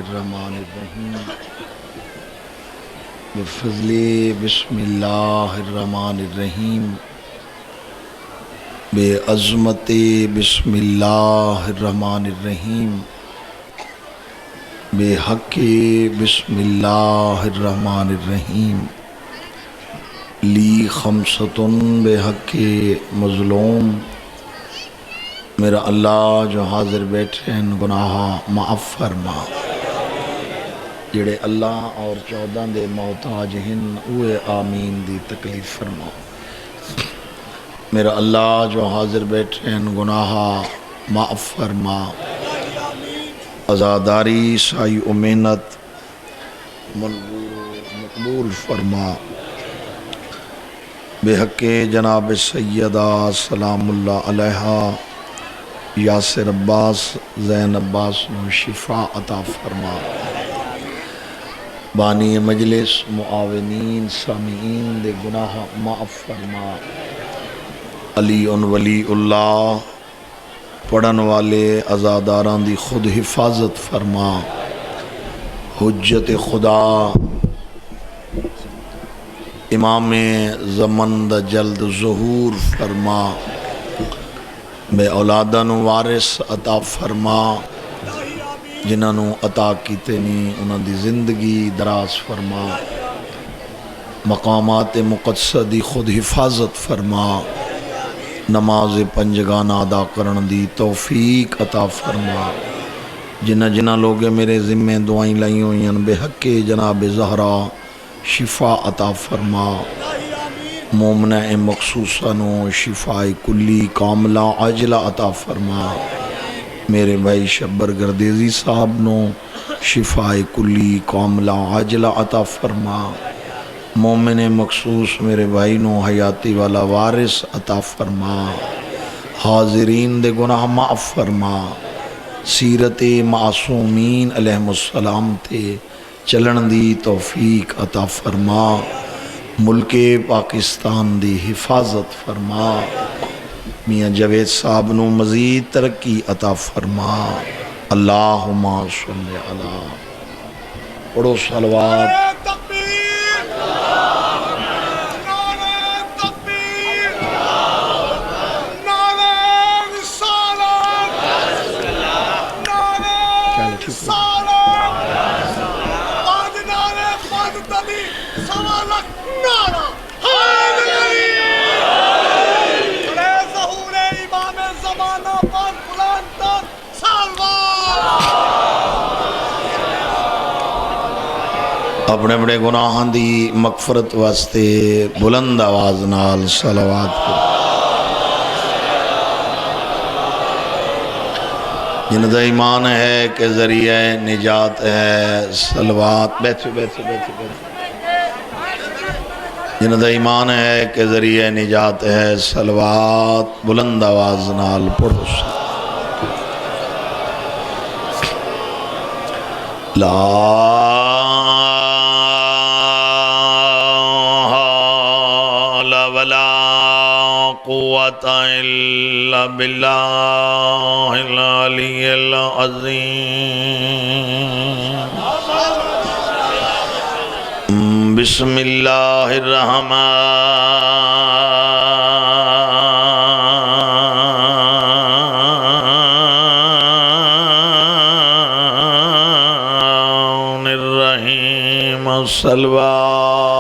الرحمن الرحیم بفضل بسم اللہ الرحمن الرحیم بے عظمت بسم اللہ الرحمن الرحیم بے حق بسم اللہ الرحمن الرحیم لی خمسۃ بے حق مظلوم میرا اللہ جو حاضر بیٹھے ہیں گناہ معاف فرما جڑے اللہ اور 14 دے محتاج ہن اوے آمین دی تکلیف فرما میرا اللہ جو حاضر بیٹھے ہیں گناہ معاف فرما عزاداری سائی و محنت مقبول فرما بے حق جناب سیدہ سلام اللہ علیہا یاسر عباس زین عباس نو شفا عطا فرما بانی مجلس معاونین سامعین دے گناہ معاف فرما علی ولی اللہ پڑھن والے عزاداران دی خود حفاظت فرما حجت خدا امام زمن دا جلد ظہور فرما بے اولادن وارث عطا فرما جنہوں عطا کیتے نہیں انہوں دی زندگی دراز فرما مقامات مقدسہ خود حفاظت فرما نماز پنجگانہ ادا کرن دی توفیق عطا فرما جنہ لوگ میرے ذمہ دعائیں لائیں ہوئی ہیں بے حق جناب زہرا شفا عطا فرما مومنہ مخصوصاً شفاء کلی کاملہ عاجلہ عطا فرما میرے بھائی شبر گردیزی صاحب نو شفاء کلی کاملہ عاجلہ عطا فرما مومن مخصوص میرے بھائی نو حیاتی والا وارث عطا فرما حاضرین دے گناہ معاف فرما سیرت معصومین علیہ السلام تے چلن دی توفیق عطا فرما ملک پاکستان دی حفاظت فرما میاں جاوید صاحب نو مزید ترقی عطا فرما اللہم صلی علی پڑھو صلوات اپنے بڑے گناہاں دی مغفرت واسطے بلند آواز نال صلوات جن دا ایمان ہے کہ ذریعہ نجات ہے صلوات بیٹھو جن دا ایمان ہے کہ ذریعہ نجات ہے صلوات بلند آواز نال پڑھو لا قوة إلا بالله العلي العظيم بسم الله الرحمن الرحيم الصلوات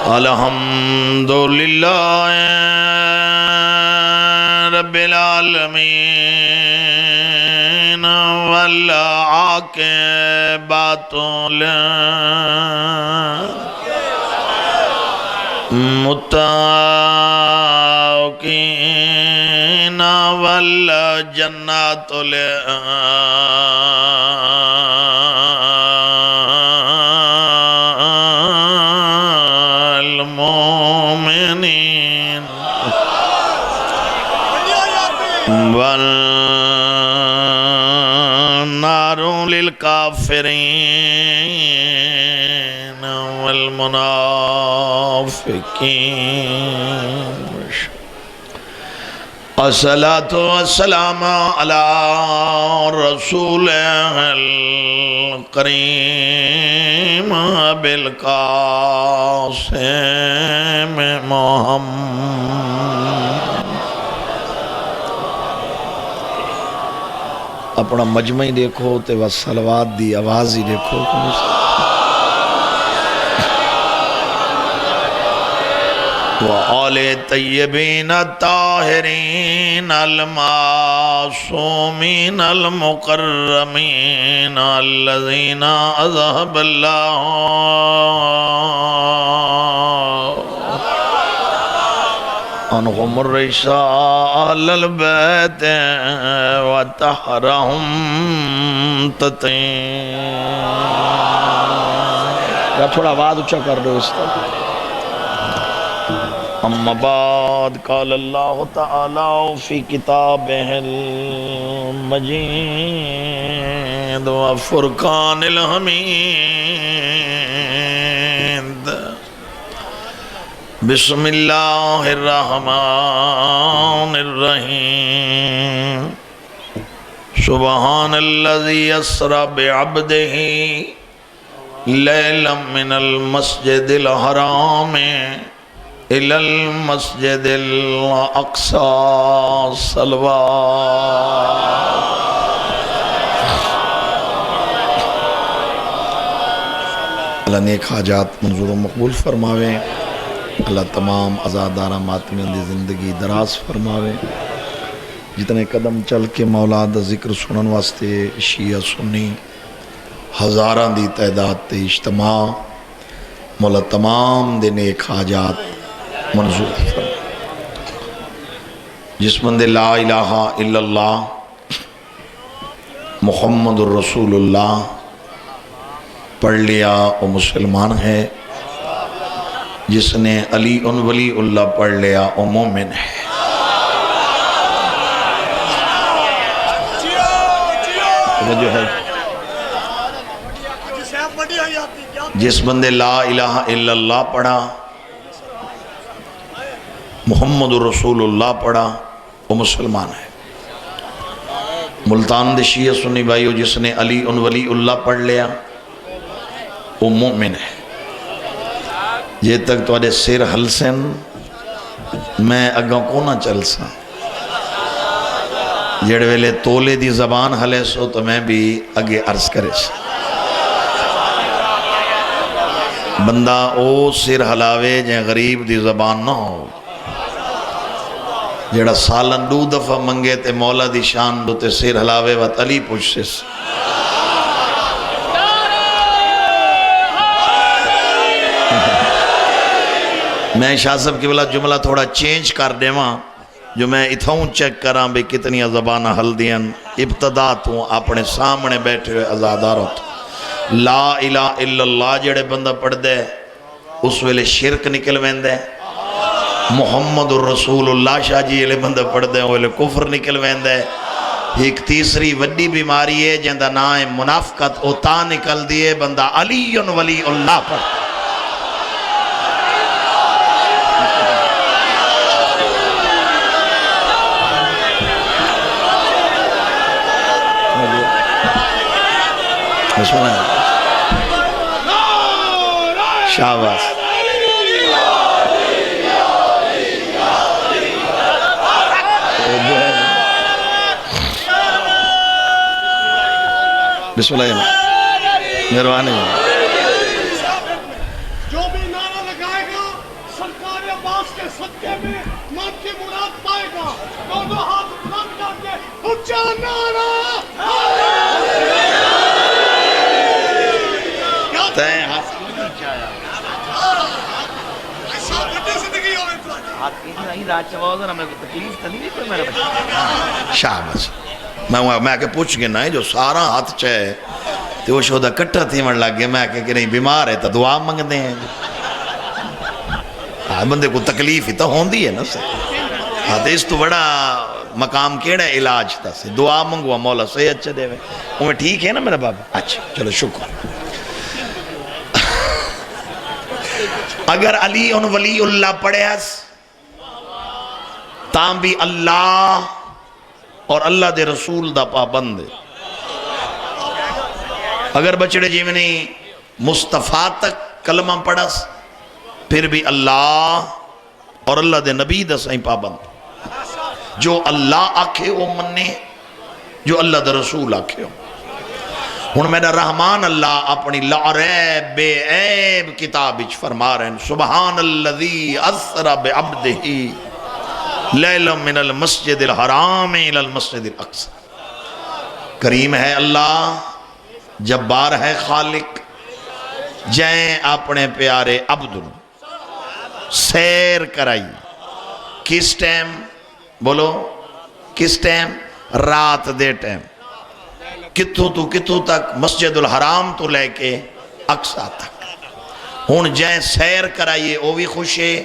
الحمدللہ رب العالمین والعاقبۃ للمتقین والجنۃ المؤمنین والنار للکافرین والمنافقین الصلاة والسلام على رسول الكريم بالقاسم محمد. اپنا مجمع ہی دیکھو تے بس صلوات دی آواز ہی دیکھو. وآل طیبین الطاہرین المعصومین المکرمین الذین اذہب اللہ عنہم الرجس اہل البیت وطہرہم تطہیرا. تھوڑا آواز اچھا کر دو اس طرح. اما بعد قال اللہ تعالی فی کتابہ المجید وفرقان الحمید. بسم اللہ الرحمن الرحیم. سبحان الذی اسری بعبدہ لیلا من المسجد الحرام إلى المسجد الأقصى صلوات. اللہ نیک حاجات منظور و مقبول فرماوے. اللہ تمام عزادارہ ماتمیاں دی زندگی دراز فرماوے. جتنے قدم چل کے مولا دا ذکر سنن واسطے شیعہ سنی ہزاراں دی تعداد تے اجتماع مولا تمام دے نیک حاجات منظور فرما. جس بندے لا الہ الا اللہ محمد الرسول اللہ پڑھ لیا وہ مسلمان ہے. جس نے علی ان ولی اللہ پڑھ لیا وہ مومن ہے. جو ہے جس بندے لا الہ الا اللہ پڑھا محمد رسول اللہ پڑھا وہ مسلمان ہے. ملتان دے شیعہ سنی بھائیو جس نے علی ان ولی اللہ پڑھ لیا وہ مومن ہے. یہ تک تو آدھے سیر حلسن میں اگاں کو نہ چل سا. جڑ ویلے تولے دی زبان حلے سو تو میں بھی اگے عرض کرے سا. بندہ او سیر حلاوے جائیں غریب دی زبان نہ ہو. جڑا سالن دو دفعہ منگے تے مولا دی شان دو تے سیر حلاوے وات علی پوچھ سیس. میں شاہ صاحب کی بلا جملہ تھوڑا چینج کر دے ماں جو میں اتھاؤں چیک کراں بے کتنی زبانہ حل دین. ابتدا تو اپنے سامنے بیٹھے ہوئے ازاداروں تو لا الہ الا اللہ جڑے بندہ پڑھ دے اس ویلے شرک نکل وین دے. محمد الرسول اللہ شاہ جی یہ بندہ پڑھ دے وہ کفر نکل وین دے. ایک تیسری وڈی بیماری ہے جندہ نائے منافقت اوتا نکل دیئے بندہ علی ولی اللہ پڑھ. بسم اللہ شاباس. بسم اللہ مہربانی. جو بھی نعرہ لگائے گا سرکار عباس کے صدقے میں من کی مراد پائے گا. دونوں ہاتھ بلند کر کے اونچا نعرہ شاباس. میں آکے پوچھ گئے نا جو سارا ہاتھ چاہے تو وہ شہدہ کٹھا تھی من لگ گئے. میں آکے کہ نہیں بیمار ہے تو دعا مانگ دیں. بندے کو تکلیف ہی تو ہوندی ہے نا سے. اس تو بڑا مقام کیڑا علاج تھا سے دعا مانگوا مولا صحیح اچھا دے وے. وہ ٹھیک ہے نا میرا بابا. اچھا چلو شکر. اگر علی ان ولی اللہ پڑھے تاں بھی اللہ اور اللہ دے رسول دا پابند ہے۔ اگر بچڑے جیونی مصطفیٰ تک کلمہ پڑھس پھر بھی اللہ اور اللہ دے نبی دا سائیں پابند، جو اللہ آکھے وہ مننے، جو اللہ دے رسول آکھے ہو۔ ہن میرا رحمان اللہ اپنی لا ریب بے عیب کتاب وچ فرما رہے ہیں سبحان الذی اسری بعبدہ لیلا من المسجد الحرام الى المسجد الاقصی۔ کریم ہے اللہ، جبار ہے خالق، جائیں اپنے پیارے عبد سیر کرائی۔ کس ٹائم؟ بولو کس ٹائم؟ رات دے ٹائم۔ کتھوں تو کتھوں تک؟ مسجد الحرام تو لے کے اقصی تک۔ ہن جائیں سیر کرائیے وہ بھی خوش ہے،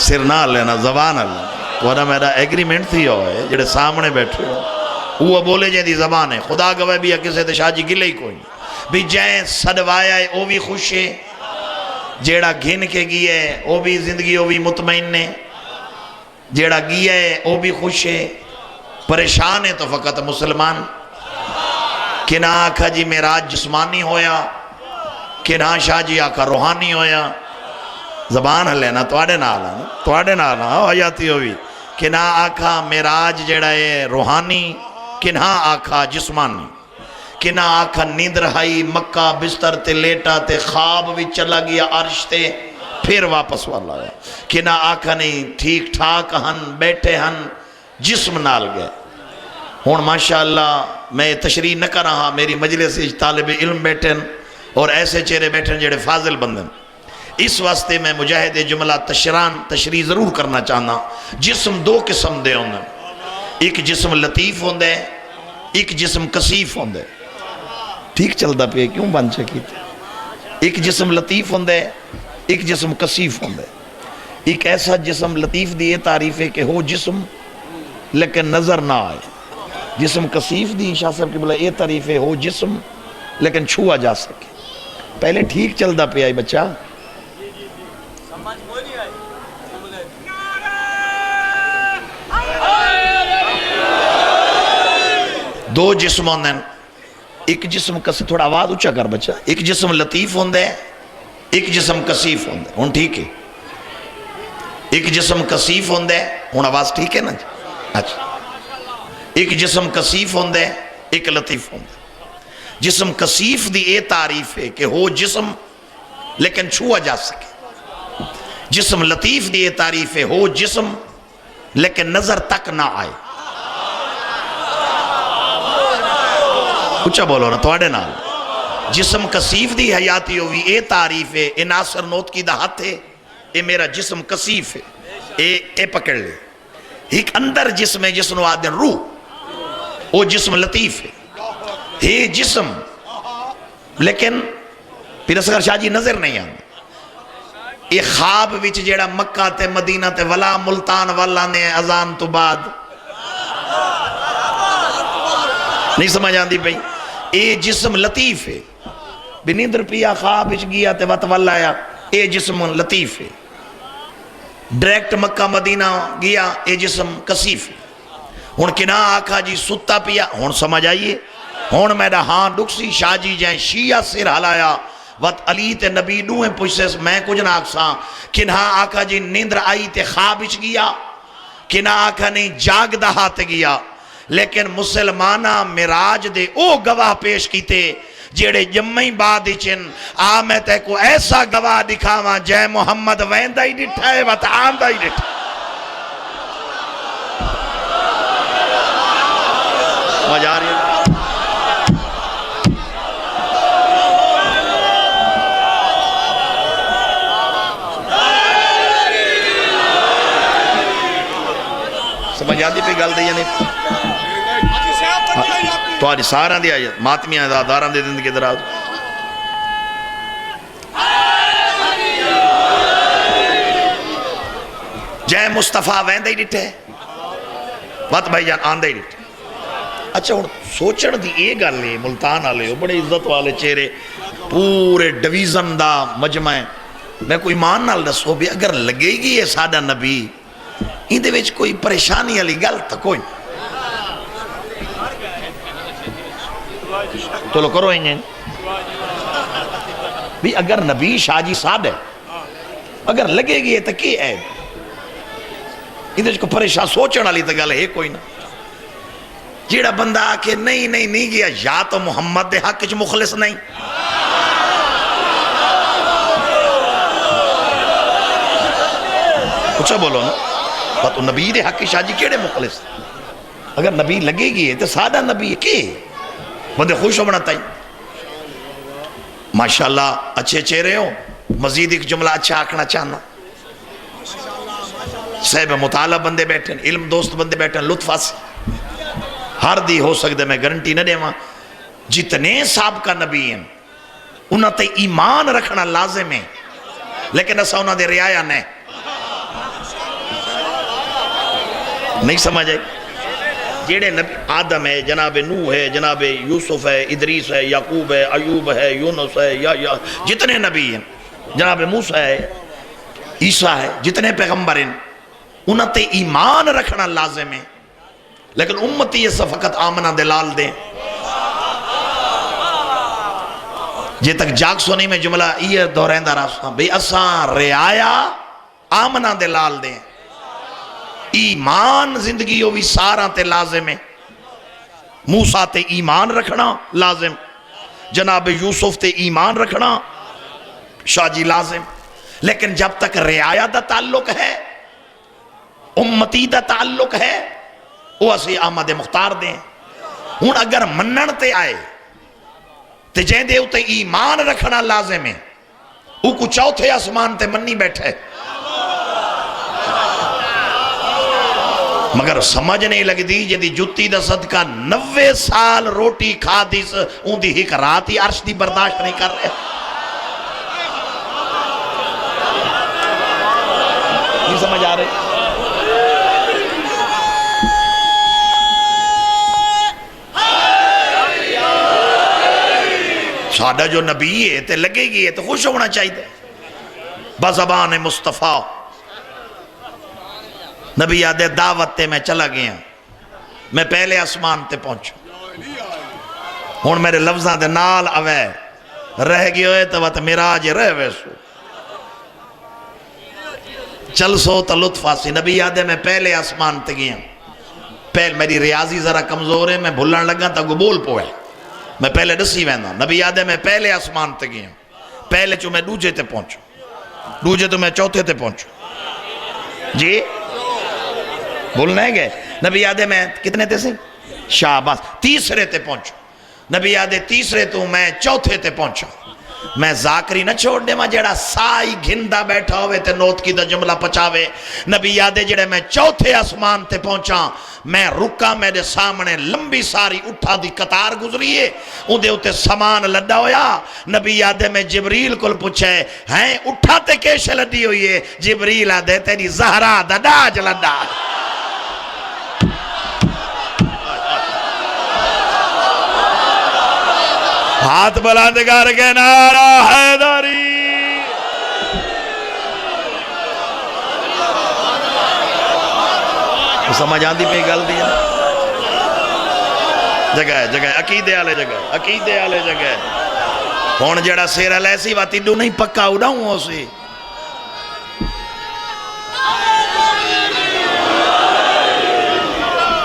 سر نہ لینا زبان اللہ ورنہ میرا ایگریمنٹ تھی ہوئے جڑے سامنے بیٹھے ہو وہ بولے جائیں دی زبان ہے، خدا گوے بھی کسے تے شاہ جی گلے ہی کوئی بھی جائیں صدوایا ہے وہ بھی خوش ہے، جیڑا گھن کے گیا ہے وہ بھی زندگی وہ بھی مطمئن نے، جیڑا گیا ہے وہ بھی خوش ہے۔ پریشان ہے تو فقط مسلمان کہ نہ آکھا جی معراج جسمانی ہویا، کہ نہ شاہ جی آکھا روحانی ہویا۔ زبان لینا توڑے نالا حیاتی ہوئی کہ نہ آکھا معراج جڑا ہے روحانی، کہ نہ آکھا جسمانی، کہ نہ آکھا نیند رہائی مکہ بستر تے لیٹا تے خواب بھی چلا گیا عرش تے پھر واپس والا ہے، کہ نہ آکھا نہیں ٹھیک ٹھاک ہن بیٹھے ہن جسم نال گئے۔ ہون ماشاءاللہ میں تشریح نہ کر رہا، میری مجلس طالب علم بیٹھن اور ایسے چہرے بیٹھن جڑے فاضل بندن، اس واسطے میں مجاہد جملہ تشریح ضرور کرنا چاہنا۔ جسم دو قسم دے ہوندے، ایک جسم لطیف ہوندے، ایک جسم کثیف ہوندے۔ ٹھیک چلدا پہ کیوں بن چکی تھی؟ ایک جسم لطیف ہوندے، ایک جسم کثیف ہوندے۔ ایک ایسا جسم لطیف دی یہ تعریف ہے کہ ہو جسم لیکن نظر نہ آئے۔ جسم کثیف دی شاہ صاحب کی بلا یہ تعریف ہے ہو جسم لیکن چھوا جا سکے۔ پہلے ٹھیک چلدا پہ آئی بچہ، دو جسم ہوندے ہیں، ایک جسم کثیف، تھوڑا آواز اچھا کر بچہ، ایک جسم لطیف ہوندے ہیں، ایک جسم کثیف ہوندے ہیں۔ ہن ٹھیک ہے، ایک جسم کثیف ہوندے ہیں، ہن آواز ٹھیک ہے نا جی؟ اچھا، ایک جسم کثیف ہوندے ہیں، ایک لطیف ہوندے ہیں۔ جسم کثیف دی اے تعریف ہے کہ ہو جسم لیکن چھوا جا سکے۔ جسم لطیف دی اے تعریف ہے ہو جسم لیکن نظر تک نہ آئے۔ اچھا بولو نا توڑے نال۔ جسم کثیف دی حیاتی ہوئی اے تعریف ہے، اے ناصر نوت کی دا ہاتھ ہے، اے میرا جسم کثیف ہے، اے پکڑ لے۔ ایک اندر جسم ہے جس نو آدن روح، وہ جسم لطیف ہے، ہے جسم لیکن پھر اصغر شاہ جی نظر نہیں آنا۔ اے خواب وچ جیڑا مکہ تے مدینہ تے ولا ملتان والا نے اذان تو بعد نہیں سمجھ آندی پئی، اے جسم لطیف ہے، بنیندر پیا خواب وچ گیا تے وط والا آیا، اے جسم لطیف ہے۔ ڈائریکٹ مکہ مدینہ گیا، اے جسم کثیف ہے۔ ہن کنا آکھا جی ستا پیا، ہن سمجھ آئیے، ہن میرا ہاں ڈکسی شاہ جی جائیں شیعہ سر ہلایا وقت علی تے نبی دوئے پوچھتے میں کچھ نہ آکساں۔ کنا آکھا جی نیندر آئی تے خواب وچ گیا، کنا آکھا نہیں جاگ دہا تے گیا۔ لیکن مسلمانہ معراج دے او گواہ پیش کیتے جیڑے جمعی بعد چن آ میں تے کو ایسا گواہ دکھاواں جے محمد ویندہ ہی ڈٹھا ہے وط آندہ ہی ڈٹھا۔ مجھا رہی ہے سمجھ آدھی پہ گل دی یعنی تو آج سارا دی آئی ماتمیاں داران دے زندگی دراز جے مصطفیٰ ویندہ ہی ڈٹھے وقت بھائی جان آندہ ہی ڈٹھے۔ اچھا ہوں سوچن دی اے گل لے ملتان آلے ہو بڑے عزت والے چہرے پورے ڈویزن دا مجمع میں کوئی مان نال دسو بھی اگر لگے گی یہ سادہ نبی اندے وچ کوئی پریشانی والی گل تو کوئی تو لو کرو انہیں بھی اگر نبی شاہ جی سادہ ہے اگر لگے گی یہ تو کی ہے اندے وچ کوئی پریشان سوچن والی تو گل ہے کوئی نہ جیڑا بندہ آکے نہیں گیا یا تو محمد دے حق وچ مخلص نہیں کچھ بولو نا تو نبی دے حق شاہ جی کیڑے مخلص اگر نبی لگے گی تو سادہ نبی ہے کی بندے خوش ہو بناتا ہی ماشاءاللہ اچھے چہرے ہو مزید ایک جملہ اچھا آکھنا چاہنا صاحب مطالعہ بندے بیٹھیں علم دوست بندے بیٹھیں لطف آسی ہر دی ہو سکتے میں گارنٹی نہ دے ماں جتنے سابقہ نبی ہیں انہاں تے ایمان رکھنا لازم ہے لیکن ایسا انہاں دے رعایا نہیں سمجھ آئی جیڑے نبی آدم ہے جناب نوح ہے جناب یوسف ہے ادریس ہے یعقوب ہے ایوب ہے یونس ہے یا جتنے نبی ہیں جناب موسیٰ ہے عیسیٰ ہے جتنے پیغمبر ہیں انہاں تے ایمان رکھنا لازم ہے لیکن امتی یہ فقط آمنہ دلال دیں جے تک جاگ سونی میں جملہ یہ دورین دا راستہ بھئی اساں رعایا آمنہ دلال دیں ایمان زندگیوں بھی سارا تے لازم ہے موسیٰ تے ایمان رکھنا لازم جناب یوسف تے ایمان رکھنا شاہ جی لازم لیکن جب تک رعایا دا تعلق ہے امتی دا تعلق ہے وہ اسی احمد مختار دیں ہون اگر منن تے آئے تے جہاں دے اتے ایمان رکھنا لازم ہے وہ کو چوتھے آسمان تے منی بیٹھے مگر سمجھ نہیں لگ دی جدی جتی دا صدقہ 90 سال روٹی کھا دیس ان دی ایک رات ہی عرش دی برداشت نہیں کر رہے نہیں سمجھ آ رہے سادہ جو نبی ہے تے لگے گی ہے تو خوش ہونا چاہیے بزبان مصطفیٰ نبی یادے دعوت تے میں چلا گیا میں پہلے آسمان تے پہنچوں ہون میرے لفظاں دے نال اوے رہ گئے ہوئے تو وقت میراج رہ ویسو چل سو تا لطف آسی نبی یادے میں پہلے آسمان تے گیا پہلے میری ریاضی ذرا کمزور ہے میں بھلن لگا تا گبول پوئے میں پہلے ڈسی ویندہ نبی یادے میں پہلے آسمان تے گیا پہلے چو میں دوجے تے پہنچوں دوجے تو میں چوتھے تے پہنچوں جی بھولنے گئے نبی یادے میں کتنے تے سے شاباس تیسرے تے پہنچوں نبی یادے تیسرے تو میں چوتھے تے پہنچوں میں ذاکری نہ چھوڑ دے ماں جڑا سائی گھندہ بیٹھا ہوئے تے نوت کی دا جملہ پچاوے نبی یادے جڑے میں چوتھے آسمان تے پہنچا میں رکا میرے سامنے لمبی ساری اٹھا دی قطار گزریے ان دے اتے سامان لڈا ہویا نبی یادے میں جبریل کل پوچھے ہیں اٹھا تے کیشے لڈی ہوئیے جبریل آدھے تیری زہرہ دا ڈاج لڈا ہاتھ بلندگار کے نعرہ حیدری سمجھ آن دی پہ گل دیا جگہ عقیدے آلے جگہ ہون جڑا سیرہ لیسی واتی دو نہیں پکا اڑاؤں ہو سی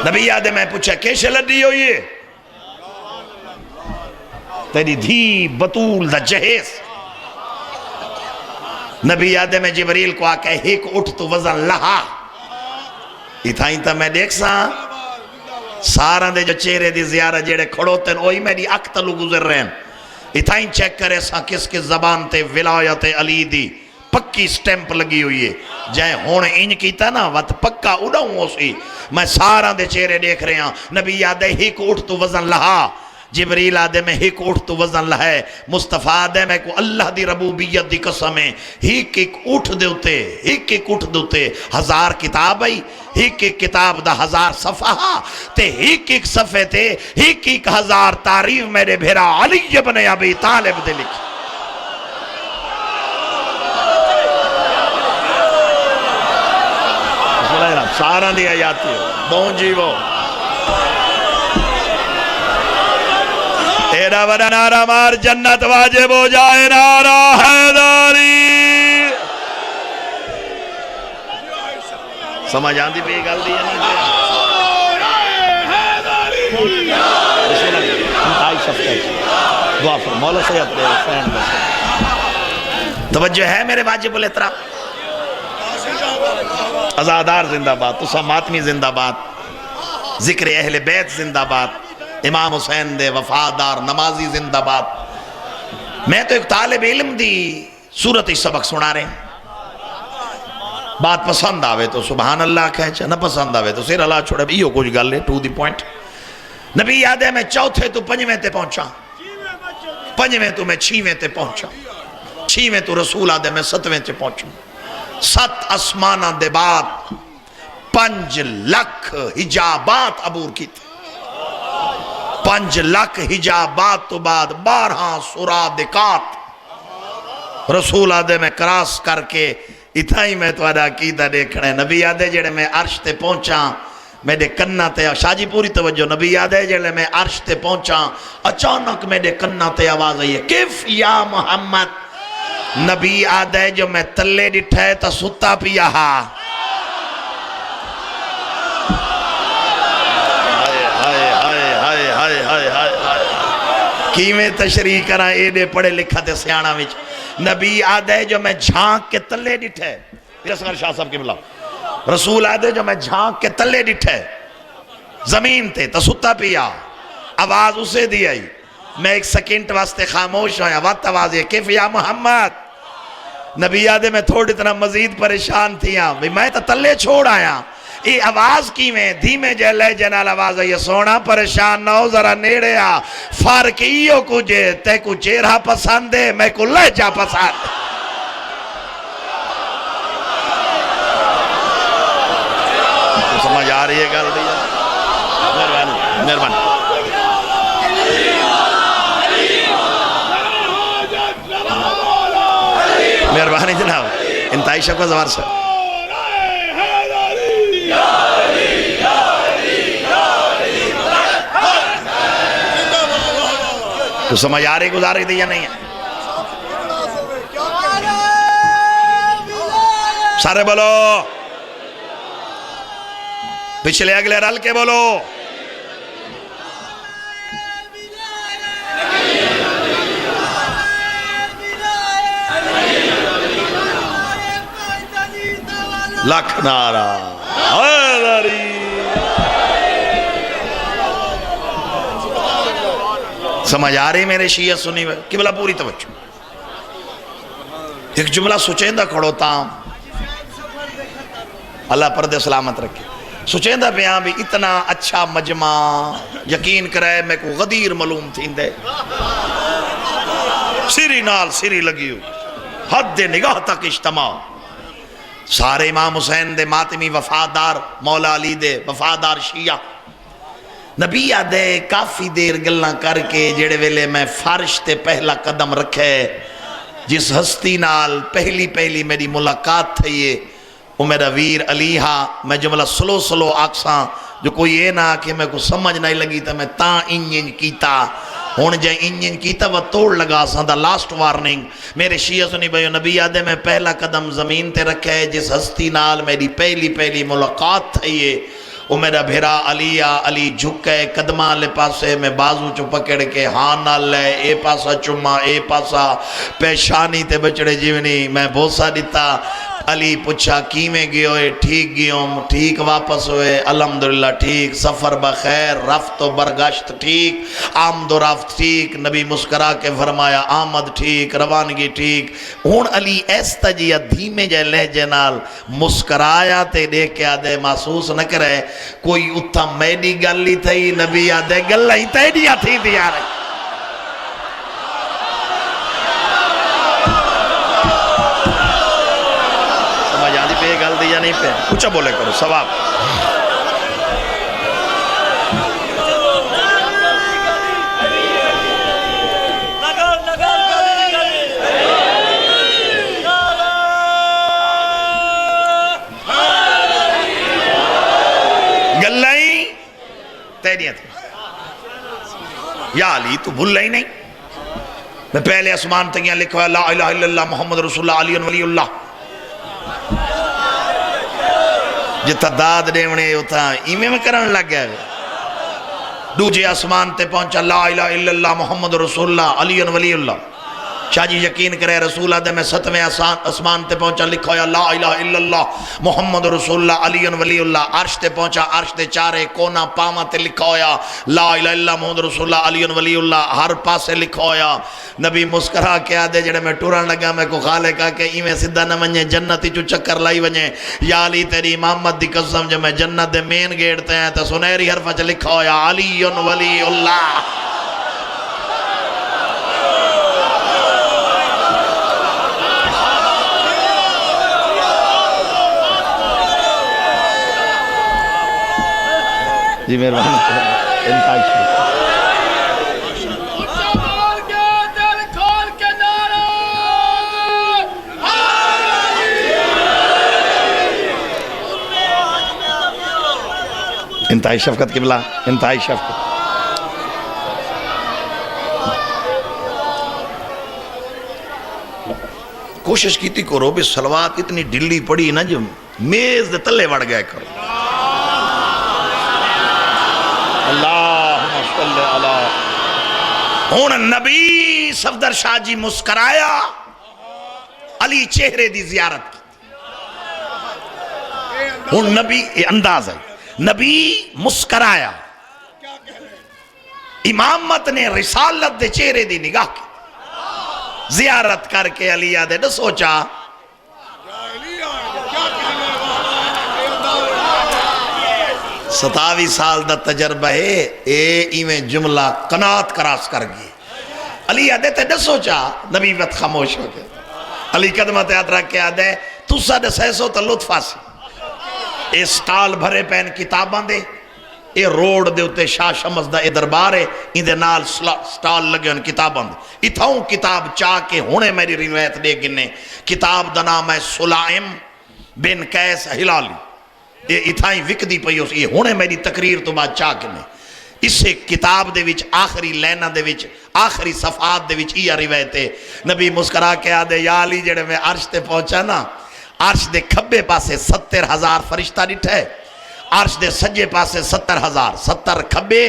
نبی یادے میں پوچھا کیشے لڈی ہوئی ہے تیری دھی بطول دا جہیز نبی یادے میں جبریل کو آکے ایک اٹھ تو وزن لہا اتھائیں تا میں دیکھ سا سارا دے جو چہرے دی زیارہ جیڑے کھڑوتے ہیں وہی میری اکتلو گزر رہے ہیں اتھائیں چیک کرے سا کس کس زبان تے ولایت علی دی پکی سٹیمپ لگی ہوئی ہے جائے ہونے انج کیتا نا وقت پکا اڑاؤں ہو سی میں سارا دے چہرے دیکھ رہے ہیں نبی یادے ایک اٹھ تو وزن لہا جبریل آدھے میں ایک اٹھ تو وزن لہے مصطفیٰ آدھے میں کو اللہ دی ربوبیت دی قسم ہے ایک اٹھ دوتے 1000 کتاب ہے ایک کتاب دا 1000 صفحہ تے ایک صفحے تے ایک 1000 تعریف میرے بھیرا علی ابن ابی طالب دے لکھی سارا دی آیاتی ہو بہن جیو تیرا بڑا نعرہ مار جنت واجب ہو جائے نعرہ حیدری سمجھ آندی پہ یہ گل دی ہے نہیں دعا فرمائے مولا سید دے فرینڈ توجہ ہے میرے واجب الاحترام ازادار زندہ باد تسا ماتمی زندہ باد ذکر اہل بیت زندہ باد امام حسین دے وفادار نمازی زندہ باد میں تو ایک طالب علم دی صورت سبق سنا رہے ہیں بات پسند آوے تو سبحان اللہ کہے چھے نہ پسند آوے تو سیر اللہ چھوڑے بھی یہ کچھ گل ہے ٹو دی پوائنٹ نبی یاد ہے میں چوتھے تو پنجویں تے پہنچا پنجویں تو میں چھیویں تے پہنچا چھیویں تو رسول آدھے میں ستویں تے پہنچا 7 اسمانہ دے بعد 5 لکھ حجابات عبور کی تھی 5 لکھ حجابات تو بعد 12 سرادقات رسول آدھے میں کراس کر کے اتنا ہی میں تو ادا عقیدہ دیکھنے نبی آدھے جڑے میں عرش تے پہنچا میرے کنہ تے شاہ جی پوری توجہ نبی آدھے جڑے میں عرش تے پہنچا اچانک میرے کنہ تے آواز آئی ہے کف یا محمد نبی آدھے جو میں تلے ڈٹھے تا ستا پیا ہا کیویں تشریح کرا ایڈے پڑھے لکھا تے سیانہ وچ نبی آدھے جو میں جھانک کے تلے ڈٹھے پیرسنگر شاہ صاحب کی ملا رسول آدھے جو میں جھانک کے تلے ڈٹھے زمین تے تستا پیا آواز اسے دی آئی میں ایک سیکنڈ واسطے خاموش ہویا وقت آواز ہے کیف یا محمد نبی آدھے میں تھوڑی اتنا مزید پریشان تھیا میں تا تلے چھوڑ آیا یہ آواز کی میں دھیمے جلے جنال آواز ہے یہ سونا پریشان نہ ہو ذرا نیڑے آ فرق ایو کجھے تے کو چہرہ پسند ہے میں کو لہجہ پسند سمجھ آ رہی ہے گل دیا مہربانی مہربانی مہربانی جناب انتہائی شکوہ زوار سے تو سمجھ آ رہی گزار رہی تھی یا نہیں ہے سارے بولو پچھلے اگلے رل کے بولو لکھ نعرہ حیدری سمجھ آ رہی میرے شیعہ سنی ہوئے قبلہ پوری توجہ ایک جملہ سچیندہ کھڑو تام اللہ پردے سلامت رکھے سچیندہ بیان بھی اتنا اچھا مجمع یقین کرے میں کو غدیر معلوم تھی دے سری نال سری لگی ہو حد نگاہ تک اجتماع سارے امام حسین دے ماتمی وفادار مولا علی دے وفادار شیعہ نبی آدھے کافی دیر گلنا کر کے جڑے ویلے میں فرش تے پہلا قدم رکھے جس ہستی نال پہلی میری ملاقات تھئی وہ میرا ویر علی ہا میں جملہ سلو آکساں جو کوئی یہ نہ کہ میں کو سمجھ نہیں لگی تا میں تاں انجن کیتا ہون جائے انجن کیتا وہ توڑ لگا ساندہ لاسٹ وارننگ میرے شیعہ سنی بھائیو نبی آدھے میں پہلا قدم زمین تے رکھے جس ہستی نال میری پہلی ملاقات تھئی وہ میرا بھیرا علی جھکے قدمہ لے پاسے میں بازو چو پکڑ کے ہاں نہ لے اے پاسا چمہ اے پاسا پیشانی تے بچڑے جیونی میں بوسا دیتا علی پوچھا کیمیں گئے ٹھیک گئوں ٹھیک واپس ہوئے الحمدللہ ٹھیک سفر بخیر رفت و برگشت ٹھیک آمد و رفت ٹھیک نبی مسکرا کے فرمایا آمد ٹھیک روانگی ٹھیک ہون علی ایستا جی دھیمے جائے لہجے نال مسکرایا تے دیکھ کے آدھے محسوس نہ کرے کوئی اتھا میڈی گلی تھی نبی آدھے گلہ ہی تیڈیا تھی دیا رہے گل دیا نہیں پہ کچھ بولے کرو ثواب تیریاں تھے یا علی تو بھول ہی نہیں میں پہلے اسمان تک یہاں لکھا لا الہ الا اللہ محمد رسول اللہ علی ولی اللہ جتا داد دیونے ہوتا ایمیں میں کرن لگ گیا دوجے اسمان تے پہنچا لا الہ الا اللہ محمد رسول اللہ علی ولی اللہ شاہ جی یقین کرے رسول اللہ دے میں 7ویں اسمان تے پہنچا لکھا ہویا لا الہ الا اللہ محمد رسول اللہ علی ولی اللہ عرش تے پہنچا عرش تے چارے کونا پاما تے لکھا ہویا لا الہ الا اللہ محمد رسول اللہ علی ولی اللہ ہر پاسے لکھا ہویا نبی مسکرا کے آدھے جڑے میں ٹورن لگا میں کو خالق کہ ایویں سدھا نہ ونجے جنتی چو چکر لائی ونجے یا علی تیری امامت دی قسم جو میں جنت دے مین گیٹ تے ہیں تو سنہری حرفہ چ لکھا ہویا علی ولی اللہ جی مہربانی انتہائی انتہائی شفقت قبلہ انتہائی شفقت کوشش کیتی کرو بھی صلوات اتنی ڈلی پڑی نا جو میز دے تلے وڑ گئے کرو اللہم صلی اللہ ہون نبی صفدر شاہ جی مسکرایا علی چہرے دی زیارت کی ہون نبی انداز ہے نبی مسکرایا امامت نے رسالت دے چہرے دی نگاہ کی زیارت کر کے علی آدھے نہ سوچا 27 سال دا تجربہ ہے اے ایویں جملہ قناعت کراس کر گئی علی آدھے تے نہ سوچا نبی وقت خاموش ہو گئے علی قدمت یاد رکھ کے آدھے تو ساڑھے سیسو تا لطف آسی اے سٹال بھرے پین کتاباں دے اے روڈ دے اتے شاہ شمس دا اے دربار ہے ان دے نال سٹال لگے ان کتاباں دے اتھاؤں کتاب چاہ کے ہونے میری روایت دے گنے کتاب دا نام ہے سلائم بن قیس ہلالی یہ اتھائیں وک دی پئی اس یہ ہونے میری تقریر تو بعد چاہ کے میں اسے کتاب دے وچ آخری لینہ دے وچ آخری صفحات دے وچ یہ روایت ہے نبی مسکرا کے آدھے یا علی جڑے میں عرش تے پہنچا نا عرش دے کھبے پاسے 70,000 فرشتہ ڈٹھا ہے عرش دے سجے پاسے 70,000 70 کھبے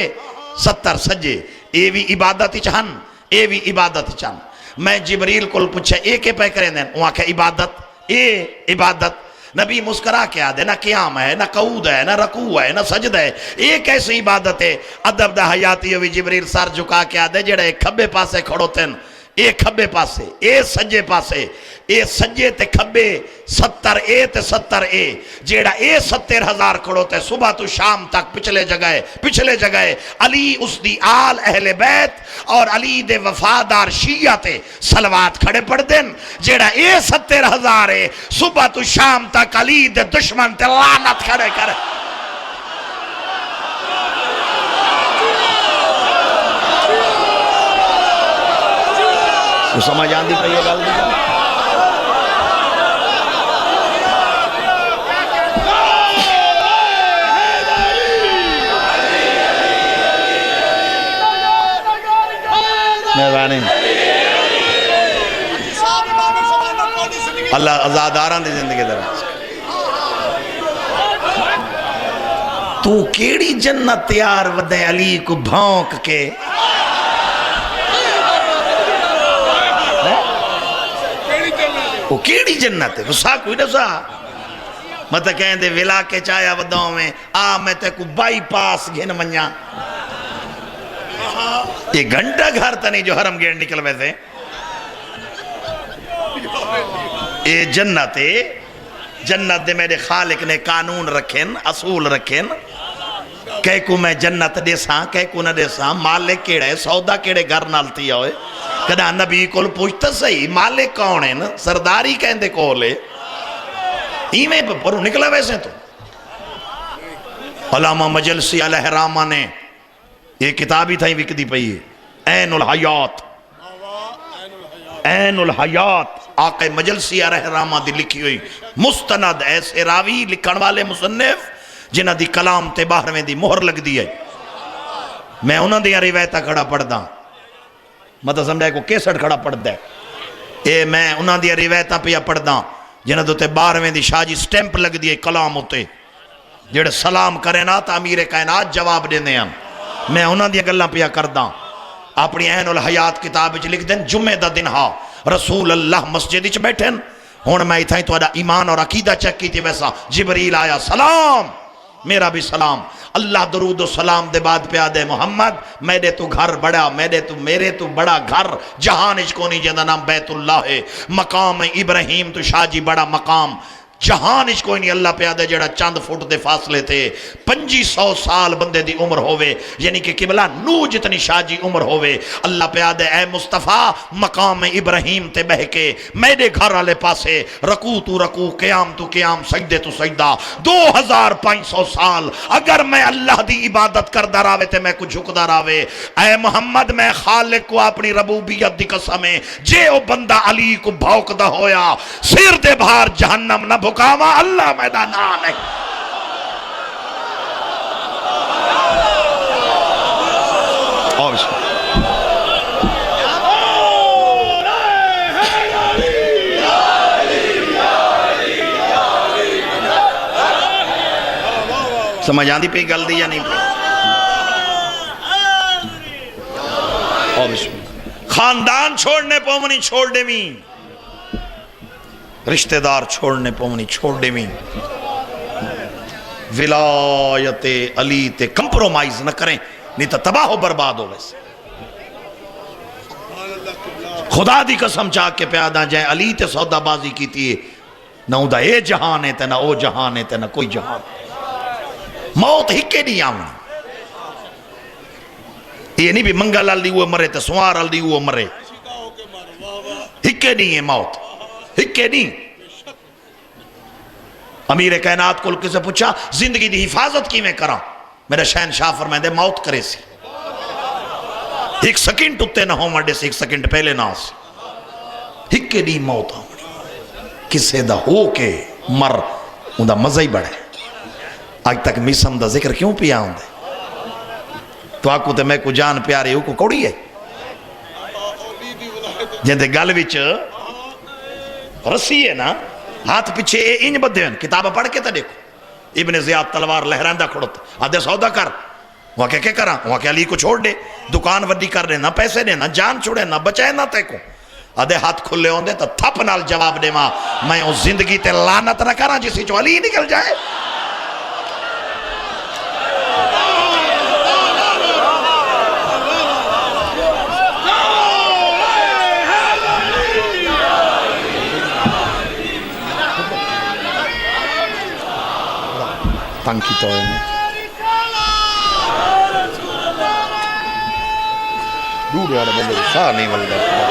70 سجے اے بھی عبادت چہن اے بھی عبادت چہن میں جبریل کل پوچھے اے کے پہ کریں دیں وہاں کہ عبادت اے عبادت نبی مسکرا کے آدھے نہ قیام ہے نہ قعود ہے نہ رکوع ہے نہ سجد ہے ایک ایسی عبادت ہے ادب دا حیاتی ہوئی جبریل سر جھکا کے آدھے جڑے ایک کھبے پاسے کھڑو تن اے کھبے پاسے اے سجے پاسے اے سجے تے کھبے 70 اے تے 70 اے جیڑا اے 70,000 کھڑو تے صبح تو شام تک پچھلے جگہ علی اس دی آل اہل بیت اور علی دے وفادار شیعہ تے صلوات کھڑے پڑھ دن جیڑا اے 70,000 اے صبح تو شام تک علی دے دشمن تے لعنت کھڑے کرے تو سمجھ آن دی پہ یہ گل دی مہربانی اللہ آزاداران دی زندگی دراز تو کیڑی جنت تیار ودے علی کو بھونک کے وہ کیڑی جنت ہے وہ سا کوئی نہ سا مطلب کہیں دے ولا کے چایا وداؤں میں میں تے کو بائی پاس گھن منیا یہ گھنٹہ گھر تنی جو حرم گیڑ نکل میں تھے یہ جنت ہے جنت دے میرے خالق نے قانون رکھیں اصول رکھیں کہہ کو میں جنت دے ساں کہہ کو نہ دے ساں مالک کیڑے سودا کیڑے گھر نالتی ہوئے کہنا نبی کول پوچھتا صحیح مالک کون ہے نا سرداری کہندے کولے ایمیں پرو نکلا ویسے تو علامہ مجلسی علیہ رامہ نے یہ کتابی تھا ہی وک دی پئی ہے عین الحیات عین الحیات آقا مجلسی علیہ رامہ دی لکھی ہوئی مستند ایسے راوی لکھن والے مصنف جنہ دی کلام تے باہر میں دی مہر لگ دی ہے میں انہوں دیا روایتہ کھڑا پڑھدا مطلب سمجھائے کو کیسٹ کھڑا پڑھدا ہے اے میں انہوں دیا روایتہ پیا پڑھدا جنہاں دوتے 12ویں دی شاہ جی سٹیمپ لگ دیئے کلام ہوتے جڑے سلام کرے نا تا امیر کائنات جواب دینے ہیں میں انہوں دیا گلہ پیا کرداں اپنی عین الحیات کتاب وچ لکھ دیں جمعہ دا دن ہا رسول اللہ مسجد وچ بیٹھن ہن میں اتھائیں تو ایمان اور عقیدہ چیک کی تھی ویسا جبریل آیا سلام میرا بھی سلام اللہ درود و سلام دے بعد پیا دے محمد میرے تو گھر بڑا میرے تو بڑا گھر جہان اچ کونی جندہ نام بیت اللہ ہے مقام ابراہیم تو شاہ جی بڑا مقام جہان اچ کوئی نہیں اللہ پیادے جڑا چند فٹ دے فاصلے تھے 2500 سال بندے دی عمر ہوئے یعنی کہ قبلہ نو جتنی شاہ جی عمر ہوئے اللہ پیادے اے مصطفیٰ مقام ابراہیم تے بہ کے میرے گھر والے پاسے رکوع تو رکوع قیام تو قیام سجدے تو سجدہ 2500 سال اگر میں اللہ دی عبادت کردہ راوے تے میں کچھ جھکدہ راوے اے محمد میں خالق کو اپنی ربوبیت دی قسمیں جے او بندہ علی کو بھوکدہ ہویا سیر دے بھار جہنم نہ بھکاوا اللہ میدانان ہے سمجھ آندی پہ گل دی یا نہیں خاندان چھوڑنے پومنی چھوڑ دے میں رشتہ دار چھوڑنے پومنی چھوڑ دے میں ولایت علی تے کمپرومائز نہ کریں نہیں تو تباہ و برباد ہو ویسے خدا دی قسم چاہ کے پیادہ جائے علی تے سودا بازی کی تھی نہ اندہ اے جہان ہے تے نہ او جہان ہے تے نہ کوئی جہان موت ہکے نہیں آمن یہ نہیں بھی منگل لال دی ہوئے مرے تے سوار لال دی ہوئے مرے ہکے نہیں ہے موت ہکے نہیں امیر کائنات کو کسے پوچھا زندگی دی حفاظت کی میں کرا میرا شہنشاہ فرمائے دے موت کرے سی ایک سیکنڈ اتے نہ ہو مڈے سے ایک سیکنڈ پہلے نہ سی ہکے نہیں موت آمن کسے دا ہو کے مر اندہ مزہ ہی بڑھے آج تک میسم دا ذکر کیوں پیا ہوں دے تو آکو تے میں کو جان پیارے ہو کو کوڑی ہے جن دے گل وچ رسی ہے نا ہاتھ پیچھے انج بدھے ہیں کتاب پڑھ کے تا دیکھو ابن زیاد تلوار لہراندہ کھڑتا آدھے سودا کر وہاں کیا کرا وہاں کہ علی کو چھوڑ دے دکان ودی کر دے نہ پیسے دے نہ جان چھوڑے نہ بچائے نہ تے کو آدھے ہاتھ کھلے ہوں دے تا تھپ نال جواب دے ماں میں اس زندگی تے لعنت نہ کرا جسی جو علی نکل جائے تنکی تو ہے دور یار بندے ساہ نہیں مل گیا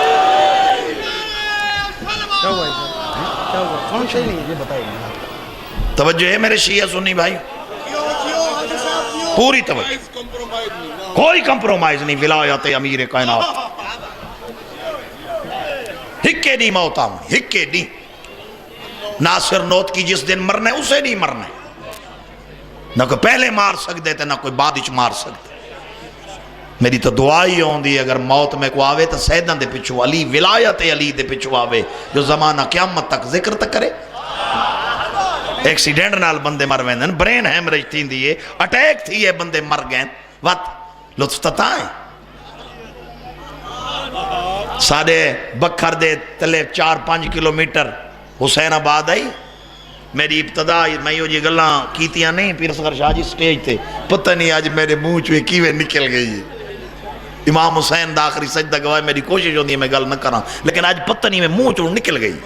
کیا ہوا ہے کون شاہی نہیں یہ بتائیں توجہ ہے میرے شیعہ سنی بھائی پوری توجہ کوئی کمپرومائز نہیں ولایت امیر کائنات ہکے نہیں موت آؤں ہکے نہیں ناصر نوت کی جس دن مرنے اسے نہیں مرنے نہ کوئی پہلے مار سکتے تھے نہ کوئی بعدش مار سکتے میری تو دعائی ہوں دی اگر موت میں کو آوے تو سیدن دے پچھو علی ولایت علی دے پچھو آوے جو زمانہ قیامت تک ذکر تک کرے ایکسیڈنٹ نال بندے مر ویندن برین ہیمریج تین دیئے اٹیک تھیے بندے مر گئن وقت لطف تتائیں ساڑھے بکھر دے تلے 4-5 کلومیٹر حسین آباد آئی میری ابتدا میں یہ گلاں کیتیاں نہیں پیر اصغر شاہ جی سٹیج تھے پتہ نہیں آج میرے منہ چوئے کیوے نکل گئی امام حسین دا آخری سجدہ گواہ میری کوشش ہوتی ہے میں گل نہ کرا لیکن آج پتہ نہیں میں منہ چوئے نکل گئی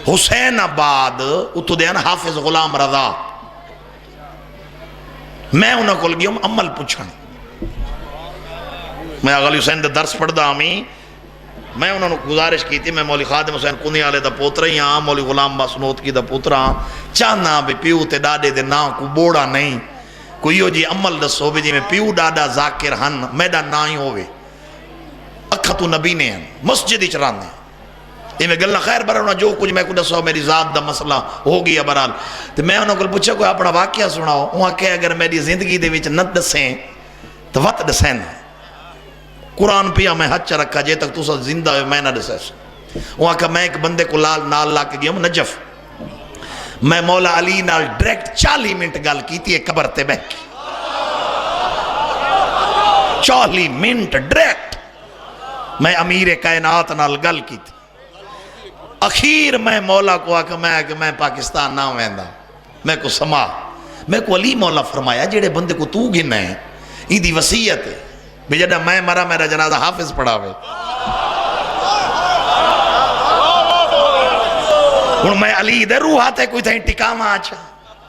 حسین آباد اتو دین حافظ غلام رضا میں انہوں کو لگی ہوں عمل پوچھن میں اغلی حسین دے درس پڑھ دا ہمیں میں انہوں نے گزارش کی تھی میں مولی خادم حسین کنی آلے دا پوتر ہی ہاں مولی غلام باسنوت کی دا پوتر ہاں چاہنا بھی پیو تے ڈاڈے دے نا کو بوڑا نہیں کوئی یو جی عمل دسو بھی جی میں پیو ڈاڈا ذاکر ہن میڈا نا ہی ہوئے اکھتو نبی نے ہیں مسجد اچران نے یہ میں گلنا خیر برا جو کچھ میں کو دسو میری ذات دا مسئلہ ہو گیا برحال تو میں انہوں کو پوچھا کوئی اپنا واقعہ سناؤ وہاں کہ اگر میری زندگی دے وچ نہ دسیں تو وقت دسیں قرآن پیا میں ہاتھ چ رکھا جے تک تسا زندہ ہوئے میں نہ دسے وہاں کہ میں ایک بندے کو نال لا کے گیا ہوں نجف میں مولا علی نال ڈائریکٹ 40 منٹ گل کی تھی قبر تے بیٹھ کے 40 منٹ ڈائریکٹ میں امیر کائنات نال گل کی تھی اخیر میں مولا کو آکا میں پاکستان نہ ویندا میں کو سما میں کو علی مولا فرمایا جڑے بندے کو تو گنا ہے ان دی وصیت ہے بھی جڑا میں مرا میرا جنازہ حافظ پڑھاوے ہن میں علی دے روح آتے کوئی تھیں ٹکاواں اچھا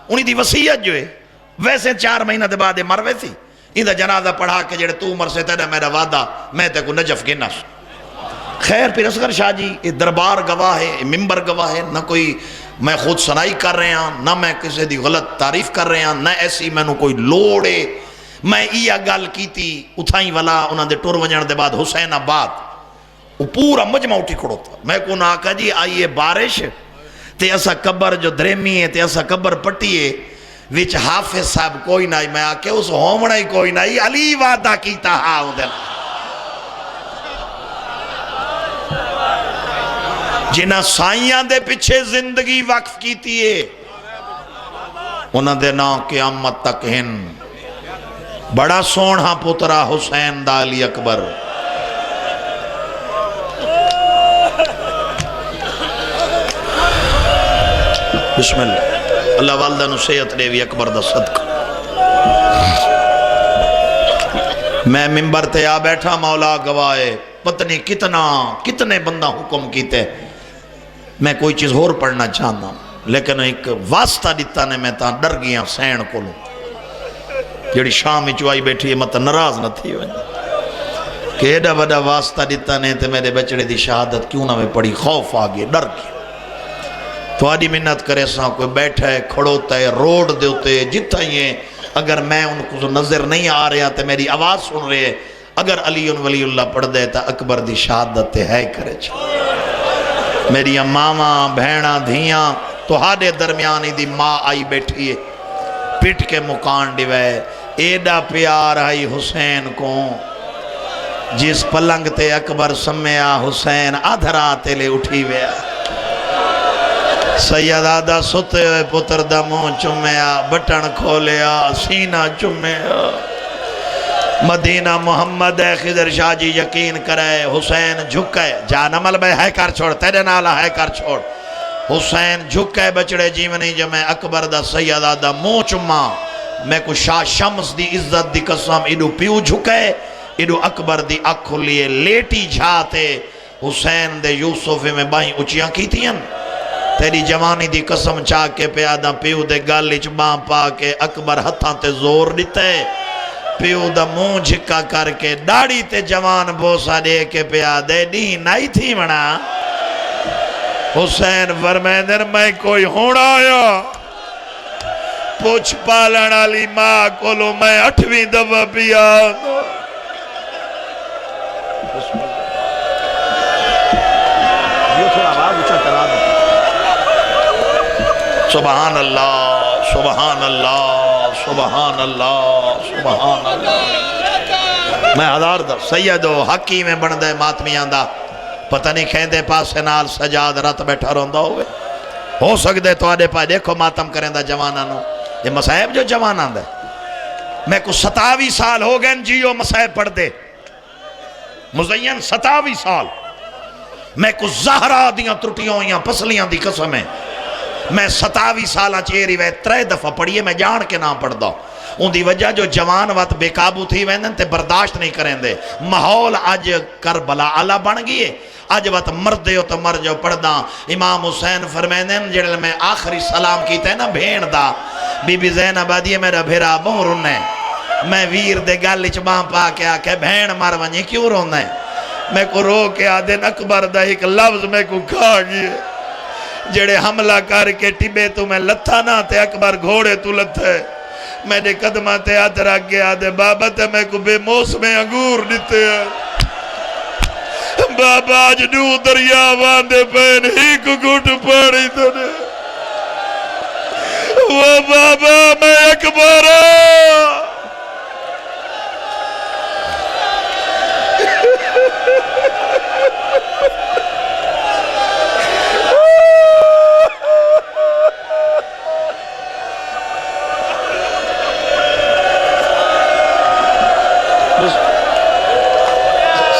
انہی دی وصیت جو ہے ویسے 4 مہینہ دے بعد مر وے سی ان دا جنازہ پڑھا کے جڑے تو مر سے تیرا میرا وعدہ میں تے کو نجف گنا خیر پھر اصغر شاہ جی یہ دربار گواہ ہے یہ ممبر گواہ ہے نہ کوئی میں خود سنائی کر رہے ہیں نہ میں کسی دی غلط تعریف کر رہے ہیں نہ ایسی میں نو کوئی لوڑ ہے میں یہ گل کی تھی اتھائیں والا انہاں دے ٹور ونجن دے بعد حسین آباد وہ پورا مجمع اٹھی کھڑو تھا میں کو نہ آقا جی آئیے بارش تے ایسا قبر جو دریمی ہے تے ایسا قبر پٹی ہے وچ حافظ صاحب کوئی نہ میں آکے اس ہومنا ہی کوئی نہ علی وعدہ کیتا ہاں دل جنہ سائیاں دے پیچھے زندگی وقف کیتی ہے انہاں دے نا قیامت تک ہن بڑا سونہا پترا حسین دا علی اکبر بسم اللہ اللہ والدہ نصیحت دے وی اکبر دا صدقہ میں ممبر تے آ بیٹھا مولا گواہے پتنی کتنے بندہ حکم کیتے میں کوئی چیز اور پڑھنا چاہتا ہوں لیکن ایک واسطہ دیتا نے میں تاں ڈر گیا سین کو لوں جڑی شام میں چوائی بیٹھی ہے مت ناراض نہ تھی کہ ایڈا بڑا واسطہ دیتا نے تے میرے بچڑے دی شہادت کیوں نہ میں پڑھی خوف آگئے ڈر گیا تو آدھی منت کرے ساں کوئی بیٹھا ہے کھڑوتا ہے روڈ دیوتے جتا ہی ہے اگر میں ان کو نظر نہیں آ رہا تے میری آواز سن رہے ہیں اگر علی ولی اللہ پڑھ دے تا اکبر دی شہادت ہے کرے چھا میری ماما بھینا دھیاں تو ہاڑے درمیانی دی ماں آئی بیٹھی ہے پٹ کے مکان ڈیوے ایڈا پیار آئی حسین کو جس پلنگ تے اکبر سمیا حسین آدھرا تیلے اٹھی ویا سید آدھا ستے ہوئے پتر دا منہ چمیا بٹن کھولیا سینہ چمیا مدینہ محمد خضر شاہ جی یقین کرے حسین جھکے جانمل بے ہے کر چھوڑ تیرے نالا ہے کر چھوڑ حسین جھکے بچڑے جیونی جو میں اکبر دا سید آدھا منہ چما میں کو شاہ شمس دی عزت دی قسم ایڈو پیو جھکے ایڈو اکبر دی اکھو لیے لیٹی جھاتے حسین دے یوسف میں باہیں اچیاں کی تھیں تیری جوانی دی قسم چاہ کے پیادہ پیو دے گالی چباں پا کے اکبر ہتھاں تے زور دیتے پیو دا منہ جھکا کر کے ڈاڑی تے جوان بوسا دے کے پیادے دین آئی تھی منا حسین فرمیندر میں کوئی ہونا آیا پوچھ پالن علی ماں کولو میں 8ویں دفعہ پیا سبحان اللہ سبحان اللہ سبحان اللہ سبحان اللہ میں ہزار دا سید و حقی میں بندے ماتمی آندہ پتہ نہیں کھیندے پاسے نال سجاد رات بیٹھا روندہ ہوئے ہو سکتے تو آدھے پائے دیکھو ماتم کریں دا جوانانو یہ مسائب جو جوانان دے میں کو 27 سال ہو گئے جیو مسائب پڑھ دے مزین 27 سال میں کو زہرہ دیاں ترٹیوں یا پسلیاں دی قسم ہے میں 27 سالہ چیری وے 3 دفعہ پڑھئے میں جان کے نام پڑھ دا ان دی وجہ جو جوان وقت بے قابو تھی ویندن تے برداشت نہیں کریں دے ماحول آج کربلا علا بن گئے آج وقت مرد ہو تو مر جو پڑھ دا امام حسین فرمیندن جڑے میں آخری سلام کیتے ہیں نا بھین دا بی بی زینب آدھی میرا بھیرا بہن رونے میں ویر دے گالی چباں پا کے آکے بھین مار ونجی کیوں رونے میں کو رو کے آدھن اکبر دا ایک لفظ میں کو کھا گئے جڑے حملہ کر کے ٹبے تو میں لتھا نہ تے اکبر گھوڑے تو لتھے میرے قدمہ تے ہاتھ رکھ گیا دے بابا تے میں کو بے موسم انگور دیتے ہیں بابا آج نو دریا واندے پین ہی کو گھٹ پاڑی تو نے وہ بابا میں اکبر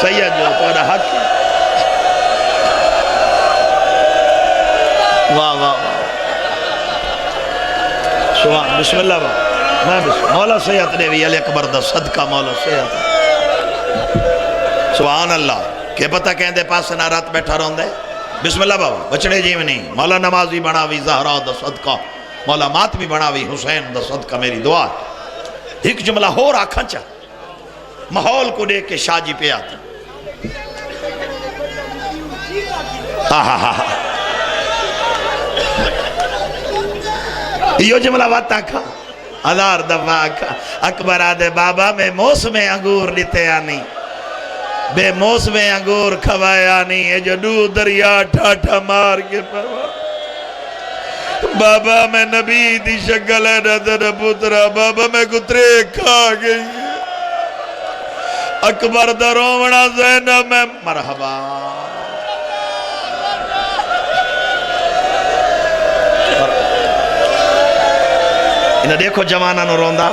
سید جو تھوڑا حق ہے۔ واہ واہ واہ سبحان بسم اللہ بابا میں بسم مولا سید نے بھی علی اکبر دا صدقہ مولا سید سبحان اللہ کہ پتہ کہیں دے پاس نہ رات بیٹھا رہن دے بسم اللہ بابا بچڑے جیونی مولا نمازی بناوی زہرا دا صدقہ مولا ماتمی بناوی حسین دا صدقہ میری دعا ایک جملہ ہو رہا کھنچا ماحول کو دیکھ کے شاہ جی پہ آتا یہ جملہ واتا کھا ہزار دفعہ کھا اکبر آدھے بابا میں موسم انگور لیتے آنی بے موسم انگور کھوایا نہیں ہے جو دو دریا ٹھاٹھا مار کے پروا بابا میں نبی دی شکل ہے نظر پترا بابا میں کترے کھا گئی اکبر دا رومنا زینب میں مرحبا انہیں دیکھو جوانہ نو روندہ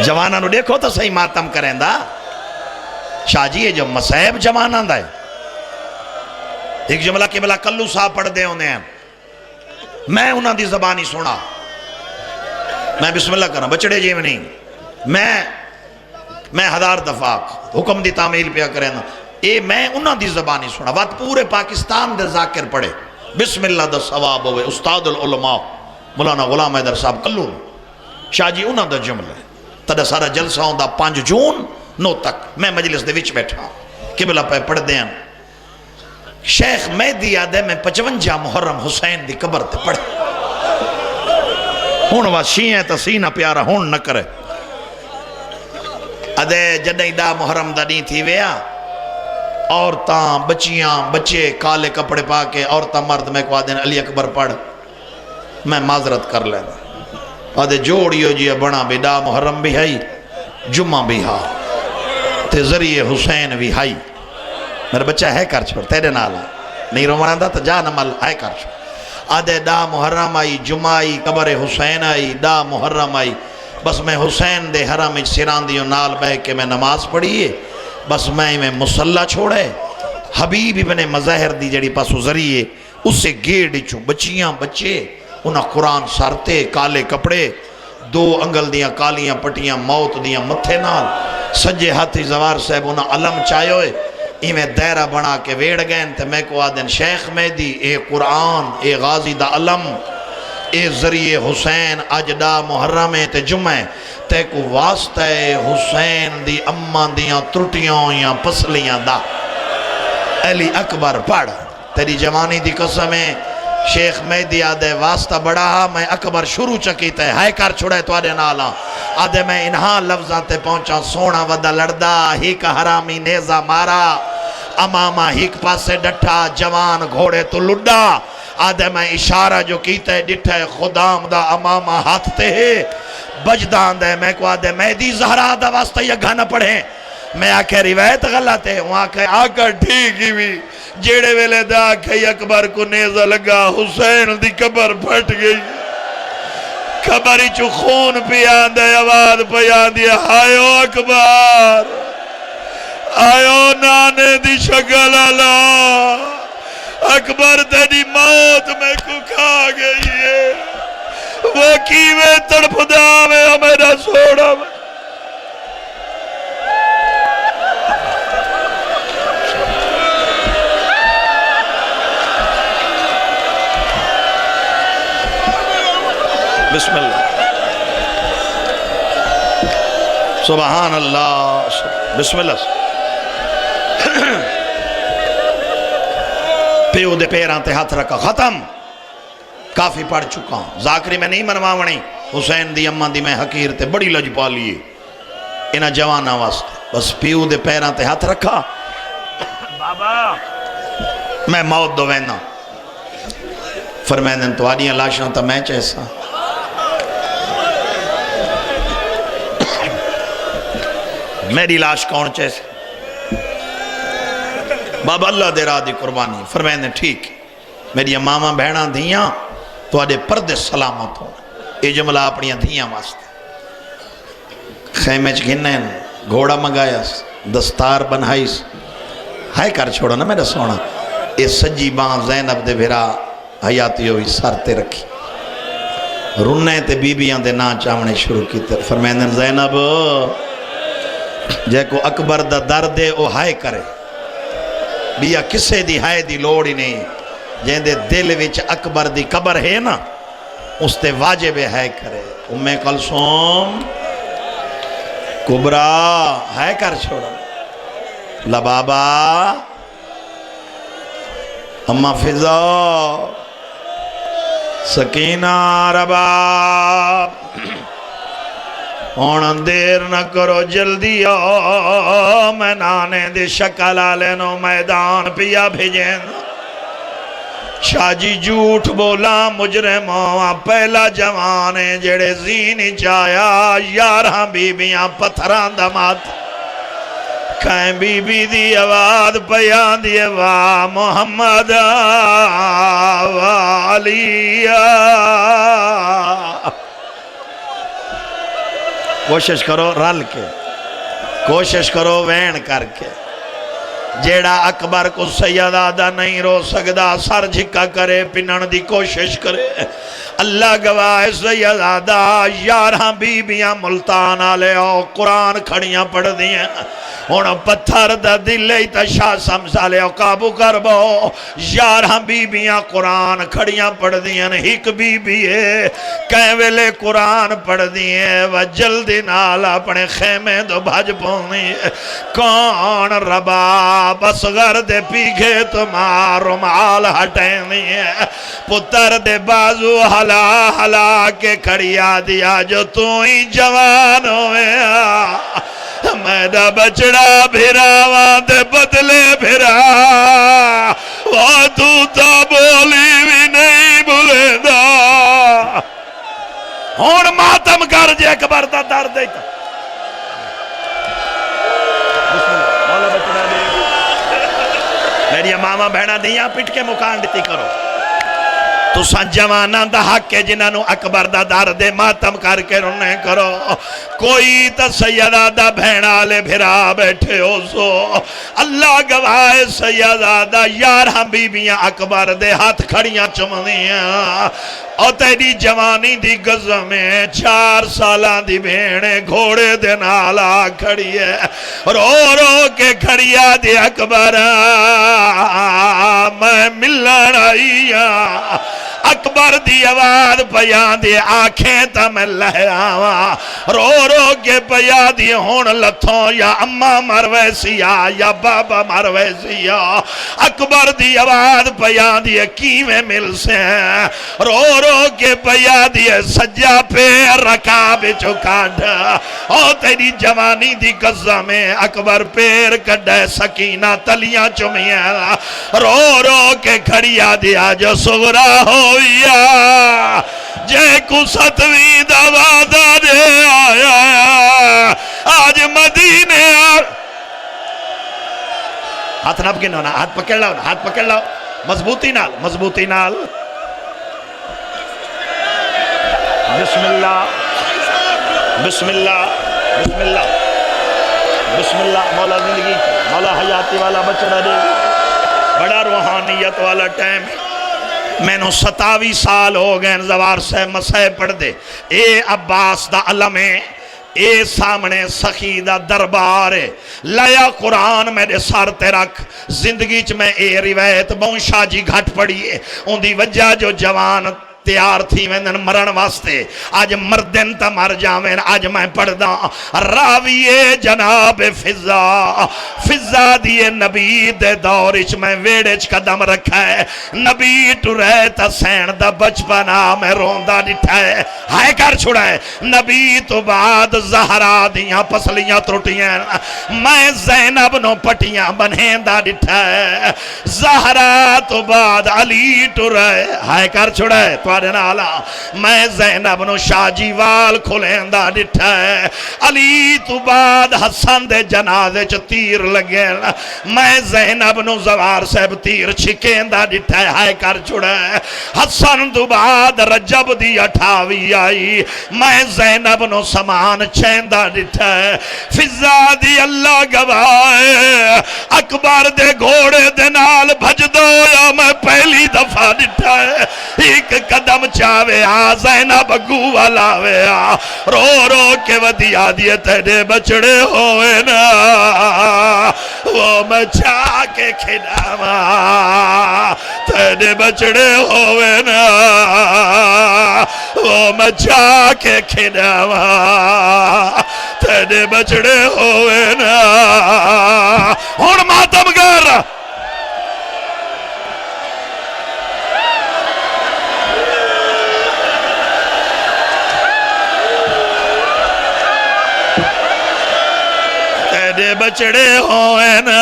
جوانہ نو دیکھو تو صحیح ماتم کریں دا شاہ جی یہ جو مسائب جوانہ دا ہے ایک جملہ کی بلا کلو صاحب پڑھ دے ہونے ہیں میں انہاں دی زبانی سنا میں بسم اللہ کرنا بچڑے جیو نہیں میں ہزار دفعہ حکم دی تعمیل پیا کریں اے میں انہاں دی زبانی سنا بات پورے پاکستان دے ذاکر پڑھے بسم اللہ دا ثواب ہوئے استاد العلماء مولانا غلام حیدر صاحب کلو شاہ جی انہاں دا جملہ ہے تدہ سارا جلسہ ہوں دا 5 جون 9 تک میں مجلس دے وچ بیٹھا قبلہ پہ پڑھ دیں شیخ مہدی یاد ہے میں 55 محرم حسین دی قبر تے پڑھ ہون وا شیعہ تا سینہ پیارا ہون نہ کرے ادھے جدہی دا محرم دا نہیں تھی ویا عورتاں بچیاں بچے کالے کپڑے پا کے عورتاں مرد میں کو آدھیں علی اکبر پڑھ میں معذرت کر لینا آدھے جوڑیو جی بنا بھی دا محرم بھی ہائی جمعہ بھی ہا تے ذریعے حسین بھی ہائی میرے بچہ ہے کر چھوڑ تیرے نالا نہیں رو مرندہ تو جا نمال ہے کر چھوڑ آدھے دا محرم آئی جمعہ آئی قبر حسین آئی دا محرم آئی بس میں حسین دے حرم سیران دیو نال بہ کے میں نماز پڑھیے بس میں مسلح چھوڑے حبیب ابن مظاہر دی جڑی پاسو ذریعے اس سے گیڑ چوں بچیاں بچے انہاں قرآن سارتے کالے کپڑے 2 انگل دیاں کالیاں پٹیاں موت دیاں متھے نال سجے ہاتھی زوار صاحب انہاں علم چاہے ہوئے ایمیں دائرہ بنا کے ویڑ گئن تے میں کو آدھن شیخ مہدی اے قرآن اے غازی دا علم اے ذریعے حسین اج دا محرم تے جمعہ تے کو واسطہ حسین دی اماں دیاں ترٹیاں یا پسلیاں دا علی اکبر پڑھ تیری جوانی دی قسمیں شیخ مہدی آدھے واسطہ بڑا میں اکبر شروع چکی تے ہائے کر چھوڑے تو آدھے نالا آدھے میں انہاں لفظاں تے پہنچا سونا ودا لڑدا ہیک حرامی نیزہ مارا امامہ ہیک پاسے ڈٹھا جوان گھوڑے تو لڑا آدھے میں اشارہ جو کیتے ڈٹھے خدام دا امامہ ہاتھ تے بجدان دے میں کو آدھے مہدی زہرا دا واسطہ یہ گھانا پڑھیں میں آکے روایت غلط ہے وہاں کے آکر ٹھیک ہی بھی جیڑے ویلے دا آکے اکبر کو نیزہ لگا حسین دی قبر پھٹ گئی قبری چو خون پیان دے آواز پیان دیا آئیو اکبر آئیو نانے دی شکل اللہ اکبر تیری موت میں کو کھا گئی ہے وہ کیوے تڑپ دا میں میرا سوڑا میں بسم اللہ سبحان اللہ بسم اللہ پیو دے پیران تے ہاتھ رکھا ختم کافی پڑھ چکا ہوں ذاکری میں نہیں منواونی حسین دی اماں دی میں حقیر تے بڑی لج پا لیے انہا جوانہ واسطے بس پیو دے پیران تے ہاتھ رکھا بابا میں موت دو وینا فرمائن تو آڑیاں لاشاں تا میں چیسا میری لاش کون چیسے بابا اللہ دے راہ دی قربانی فرمائن نے ٹھیک میری ماما بہناں دھیاں تو آدھے پردے سلامت ہوں اے جملہ اپنی دھیاں واسطے خیمے چھ گھنین گھوڑا مگایا دستار بنائی ہے کر چھوڑا نا میرا سونا یہ سجی بان زینب دے بھرا حیاتی ہوئی سر تے رکھی رنے تے بیبیاں دے نا چاونے شروع کی تے فرمیندن زینب جے کو اکبر دا درد ہے وہ ہائے کرے بیا کسے دی ہائے دی لوڑی نہیں جیں دے دل وچ اکبر دی قبر ہے نا اس تے واجب ہائے کرے ام کلثوم کبرا ہائے کر چھوڑا لبابا اما فضا سکینہ رباب ہون دیر نہ کرو جلدی آؤ میں نانے دی شکل آلے نو میدان پیا بھیجیں شاہ جی جھوٹ بولا مجرموں پہلا جوانے جڑے زینی چایا یارہاں بیبیاں پتھران دمات کہیں بی بی دی آواز پیان دی واہ محمد والیہ کوشش کرو رل کے کوشش کرو وین کر کے جیڑا اکبر کو سیدہ دا نہیں رو سکدا سر جھکا کرے پنن دی کوشش کرے اللہ گواہ سیدہ دا یارہاں بیبیاں ملتان آلے آؤ قرآن کھڑیاں پڑھ دیاں ہونا پتھر دا دلے تا شاہ سمسالے آؤ قابو کر بو یارہاں بیبیاں قرآن کھڑیاں پڑھ دیاں ایک بی بی ہے کہیں ویلے قرآن پڑھ دیاں و جلدی نال اپنے خیمے دو بھاج پونی کون ربا بس غر دے پیگھے تمہارو مال ہٹیں دیاں پتر دے بازو ہلا ہلا کے کھڑیا دیا جو تو ہی جوان ہوئے میرا بچڑا بھیرا وہاں دے بدلے بھیرا وہ تو تا بولی بھی نہیں بھولے دا ہون ماتم کر جے اکبر دا در دیتا مولا بچڑا دے میری ماما بہنا دیاں پٹ کے مکان دیتی کرو تو سان جوانان دا حق ہے جنہوں اکبر دا دار دے ماتم کر کے رونے کرو کوئی تا سیدہ دا بھینا لے بھرا بیٹھے ہو سو اللہ گواہ سیدہ دا یارہاں بیبیاں اکبر دے ہاتھ کھڑیاں چمدیاں اور تیری جوانی دی گزہ میں 4 سالان دی بھینے گھوڑے دے نالا کھڑی ہے رو رو کے کھڑیا دی اکبر میں ملن آئیا اکبر دی آواز پیان دی آنکھیں تا میں لہراواں رو رو کے پیا دی ہون لتھوں یا اماں مرویسیا یا بابا مرویسیا اکبر دی آواز پیان دی کیویں مل سے رو رو کے پیا دی سجا پہ رکا بچو کاڈ او تیری جوانی دی قضا میں اکبر پیر کڈے سکینہ تلیاں چمیاں رو رو کے کھڑیا دیا جو سغرا ہویا جے کو 7ویں دوادہ دے آیا آج مدینے ہاتھ نب کے نونا ہاتھ پکڑ لاؤ مضبوطی نال بسم اللہ بسم اللہ بسم اللہ بسم اللہ مولا زندگی مولا حیاتی والا بچڑا دے بڑا روحانیت والا ٹائم میں نو 27 سال ہو گئے زوار سے مسیح پڑھ دے اے عباس دا علم ہے اے سامنے سخی دا دربار ہے لیا قرآن میرے سار تے رکھ زندگی چ میں اے روایت بہن شاہ جی گھٹ پڑی ہے ان دی وجہ جو جوان تیار تھی میں مرن واسطے آج مردن تا مر جاویں آج میں پڑھ دا راوی جناب فضا دیئے نبی دے دورش میں ویڑچ قدم رکھا ہے نبی ٹورے تا سین دا بچپنا میں روندہ ڈٹھا ہے ہائے کر چھوڑا ہے نبی تو بعد زہرا دیاں پسلیاں ترٹیاں میں زینب نو پٹیاں بنہیں دا ڈٹھا ہے زہرا تو بعد علی ٹورے ہائے کر چھوڑا ہے تو تواڈے نال میں زینب نو شاہ جی وال کھلیندا ڈٹھا ہے علی تو بعد حسن دے جنازے چ تیر لگے میں زینب نو زوار صاحب تیر چھکیندا ڈٹھا ہے ہائے کر چھڑا ہے حسن تو بعد رجب دی 28 آئی میں زینب نو سامان چھیندا ڈٹھا ہے فضا دی اللہ گواہ اکبر دے گھوڑے دے نال بھج دو یا میں پہلی دفعہ ڈٹھا ہے ایک قدم چاوے آ زینب گو والا وے آ رو رو کے ودیا دیے تیرے بچڑے ہوئے نا وہ میں چاہ کے کھڑاوا تیرے بچڑے ہوئے نا وہ میں چاہ کے کھڑاوا تیرے بچڑے ہوئے نا ہون ماتم گر تیرے بچڑے ہوئے نا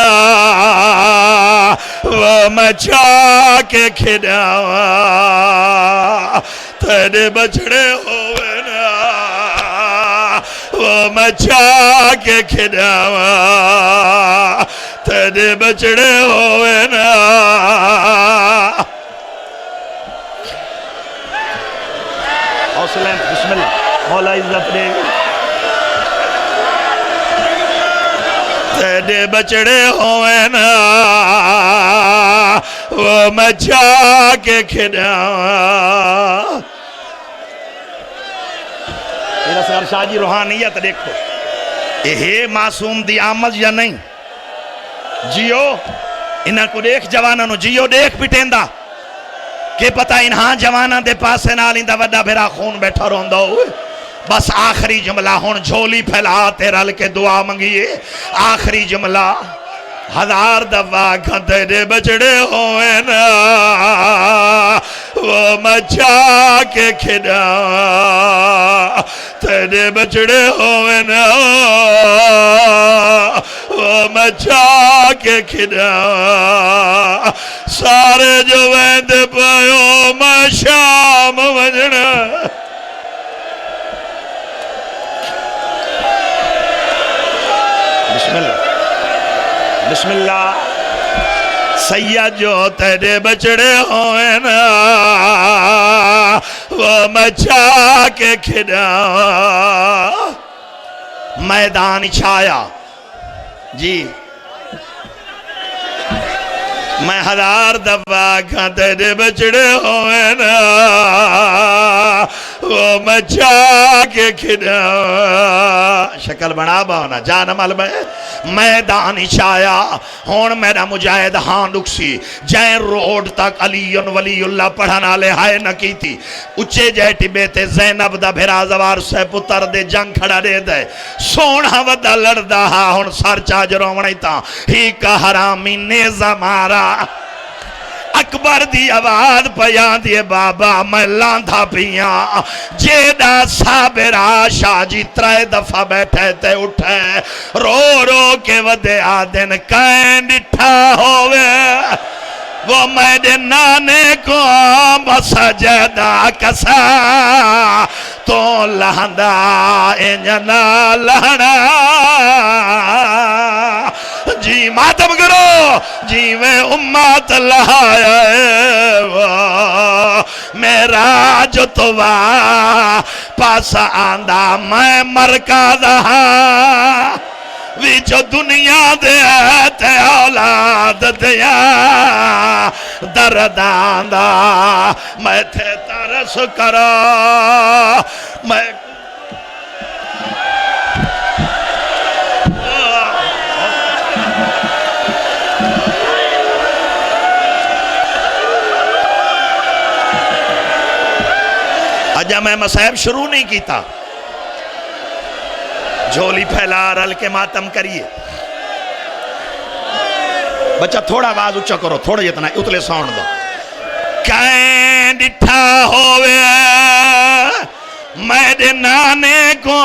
وہ میں چاہ کے کھڑاوا تیرے بچڑے ہوئے نا وہ میں چاہ کے کھڑاوا تیرے بچڑے ہوئے نا حوصلہ بسم اللہ مولا عزت دے تیرے بچڑے ہوئے نا وہ میں چاہ کے کھڑاوا میرا سر شاہ جی روحانیت دیکھو یہ معصوم دی آمد یا نہیں جیو انہاں کو دیکھ جوانا نو جیو دیکھ پٹیندا کہ پتہ انہاں جوانا دے پاسے نال اندہ وڈا بھرا خون بیٹھا روندہ ہوئے بس آخری جملہ ہون جھولی پھیلا تیرا لکے دعا منگیے آخری جملہ 1000 دفعہ تیرے بچڑے ہوئے نا وہ میں چاہ کے کھڑاوا تیرے بچڑے ہوئے نا وہ میں چاہ کے کھڑاوا سارے جو ویند پایو میں شام وجنا بسم اللہ بسم اللہ سید جو تیرے بچڑے ہوئے نا وہ میں چاہ کے کھڑاوا میدان چھایا جی میں 1000 دفعہ تیرے بچڑے ہوئے نا وہ میں چاہ کے کھڑاوا شکل بنا بانا جان عمل میں میدان چھایا ہون میرا مجاہد ہاں لکسی جائیں روڈ تک علی ولی اللہ پڑھانا لے ہائے نہ کی تھی اچھے جیٹی بیتے زینب دا بھرا زوار سے پتر دے جنگ کھڑا دے دے سونا ودا لڑدا ہاں ہون سر چاج رومنی تا ہی کا حرامی نیزہ مارا اکبر دی آواز پیان دیے بابا میں لاندھا پیاں جیدہ صابرہ شاہ جی 3 دفعہ بیٹھے تے اٹھے رو رو کے ودے آدن کہیں ڈٹھا ہوئے وہ میرے نانے کو مسجدہ کسا تو لہندہ انجنا لہنا جی ماتم کرو جی میں امت لہایا میرا جو تو پاس آندہ میں مرکزہ ویچو دنیا دے تے اولاد دیا درداندہ میں تھے ترس کرا میں اجا میں مسائب شروع نہیں کیتا جھولی پھیلا رل کے ماتم کریے بچہ تھوڑا آواز اچھا کرو تھوڑا جتنا اتلے ساؤنڈ دو کہیں ڈٹھا ہوئے میرے نانے کو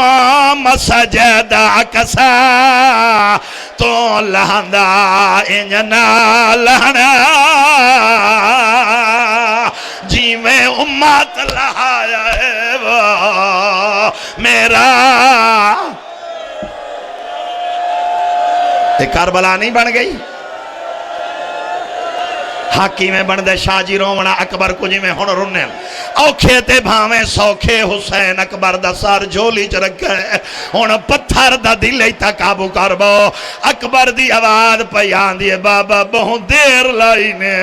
مسجدہ کسا تو لہندہ انجنا لہنا جی میں امت لہایا ہے وہ میرا کربلا نہیں بن گئی حاکی میں بن دے شاہ جی رومنا اکبر کو جی میں ہن رنن اوکھے تے بھاویں سوکھے حسین اکبر دا سار جھولی چ رکھے ہن پتھر دا دل ایتھا قابو کربو اکبر دی آواز پئی آندی ہے بابا بہت دیر لائی نے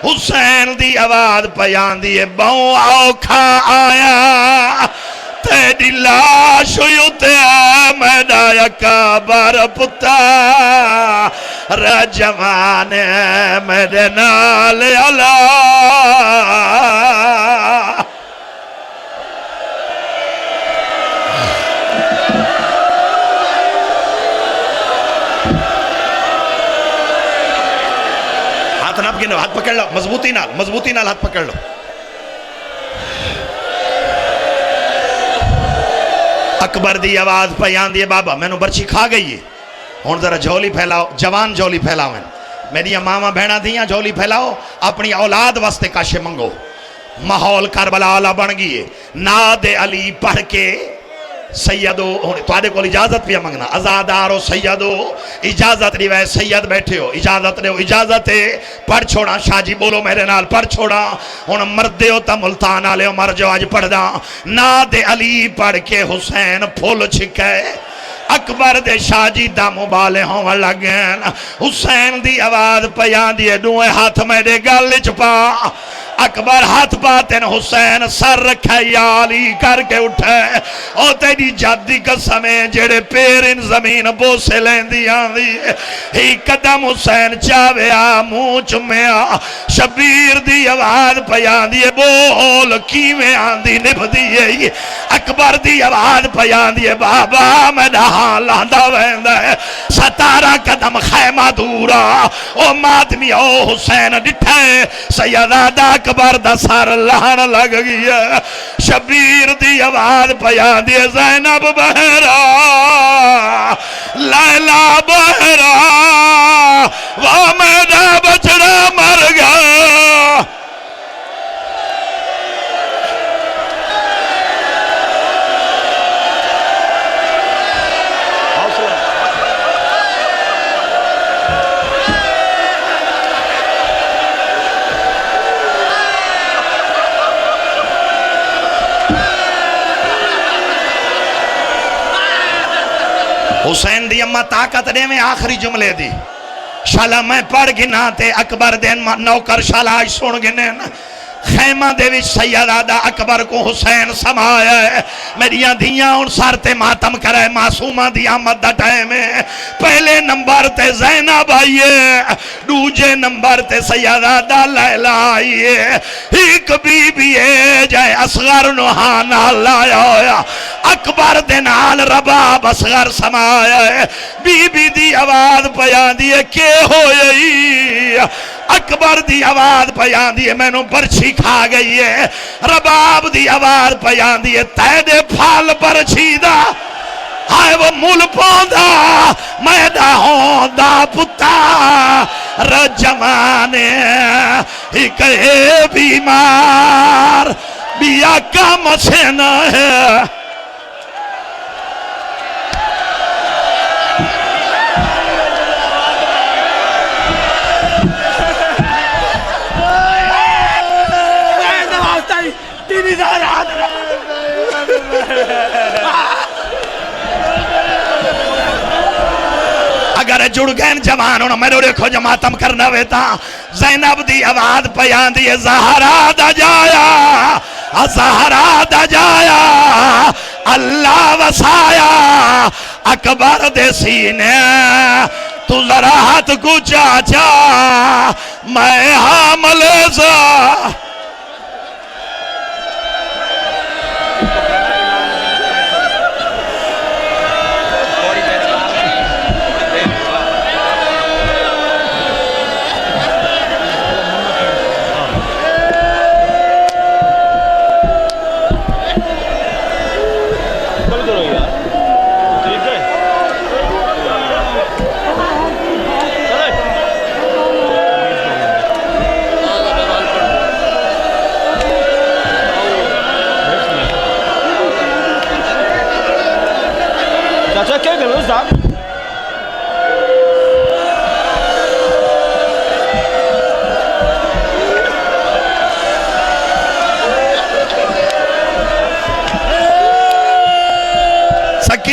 حسین دی آواز پئی آندی ہے بہت اوکھا آیا تیری لاش یوتے میڈا اکبر پتا رجوان میرے نال اللہ ہاتھ نہ پکڑ لو ہاتھ پکڑ لو مضبوطی نال ہاتھ پکڑ لو اکبر دی آواز پہ آندی ہے بابا میں نو برچی کھا گئی ہے ہون ذرا جھولی پھیلاؤ جوان جھولی پھیلاؤ میری ماما بہنا دیاں جھولی پھیلاؤ اپنی اولاد واسطے کاشے منگو ماحول کربلا والا بن گئی ہے ناد علی پڑھ کے سیدو تواڈے کول اجازت پیا منگنا آزادارو سیدو اجازت ریوے سید بیٹھے ہو اجازت ریو اجازت ہے پڑھ چھوڑا شاہ جی بولو میرے نال پڑھ چھوڑا ہن مردے ہو تا ملتان آلے ہو مر جو آج پڑھ دا ناد علی پڑھ کے حسین پھول چھکے اکبر دے شاہ جی دا مبالے ہوں لگین حسین دی آواز پیان دیے دوئے ہاتھ میں دے گل چپا اکبر ہاتھ پاتن حسین سر رکھے یا علی کر کے اٹھے او تیری جادی قسمیں جڑے پیر ان زمین بوسے لین دی آندی ہی قدم حسین چاویا منہ چمیا شبیر دی آواز پیان دیے بول کیویں آندی نبھ دیے اکبر دی آواز پیان دیے بابا میں نہاں لاندہ ویندہ ہے 17 قدم خیمہ دورا او مادمی او حسین ڈٹھے سیدادہ اکبر دا سار لہن لگ گیا شبیر دی آواز پیان دی زینب بہرا لیلہ بہرا وہ میرا بچڑا مر گیا حسین دی اممہ طاقت دے میں آخری جملے دی شالا میں پڑھ گنا تے اکبر دین نوکر شالا آج سن گنے خیمہ دے وچ سیدادہ اکبر کو حسین سمایا ہے میریاں دیاں ان سار تے ماتم کرے معصومہ دی آمد دا ٹائم ہے پہلے نمبر تے زینب آئیے دوجے نمبر تے سیدادہ لیلہ آئیے ایک بی بی ہے جائے اصغر نوحانہ لایا ہویا اکبر دے نال رباب اصغر سمایا ہے بی بی دی آواز پیان دیئے کہ ہوئی اکبر دی آواز پیان دیئے میں نو برچی کھا گئی ہے رباب دی آواز پیان دیئے تیدے پھال برچی دا آئے وہ مول پوندا میدہ ہوندا پتا رجوانے ایک اے بیمار بیا کا مسین ہے اگر جڑ گئن جوان انہوں میں روڑے کھو جماعتم کرنا ویتا زینب دی آواز پیان دی زہرہ دا جایا زہرہ دا جایا اللہ وسایا اکبر دے سینے تو ذرا ہاتھ کو چاچا میں حامل سا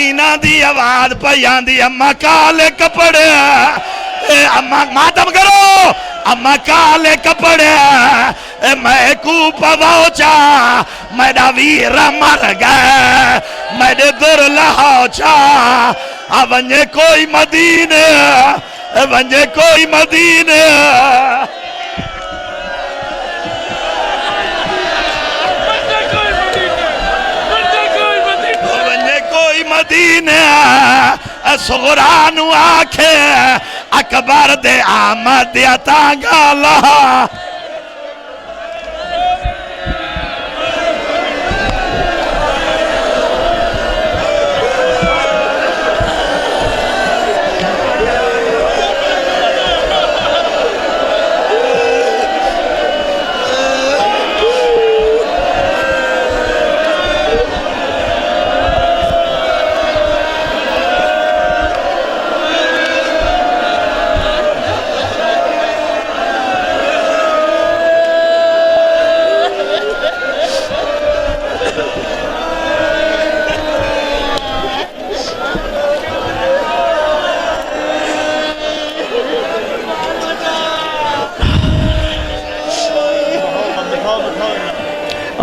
مدینہ دی آواز پیاں دی اماں کالے کپڑے اماں ماتم کرو اماں کالے کپڑے میں کو پواؤ چا میرا ویرہ مر گئے میرے در لہاؤ چا ونجے کوئی مدینہ ونجے کوئی مدینہ مدینہ سغرانو آکھے اکبر دے آمد دیا تانگا اللہ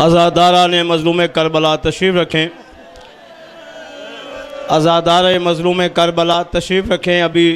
عزاداران مظلوم کربلا تشریف رکھیں عزادار مظلوم کربلا تشریف رکھیں ابھی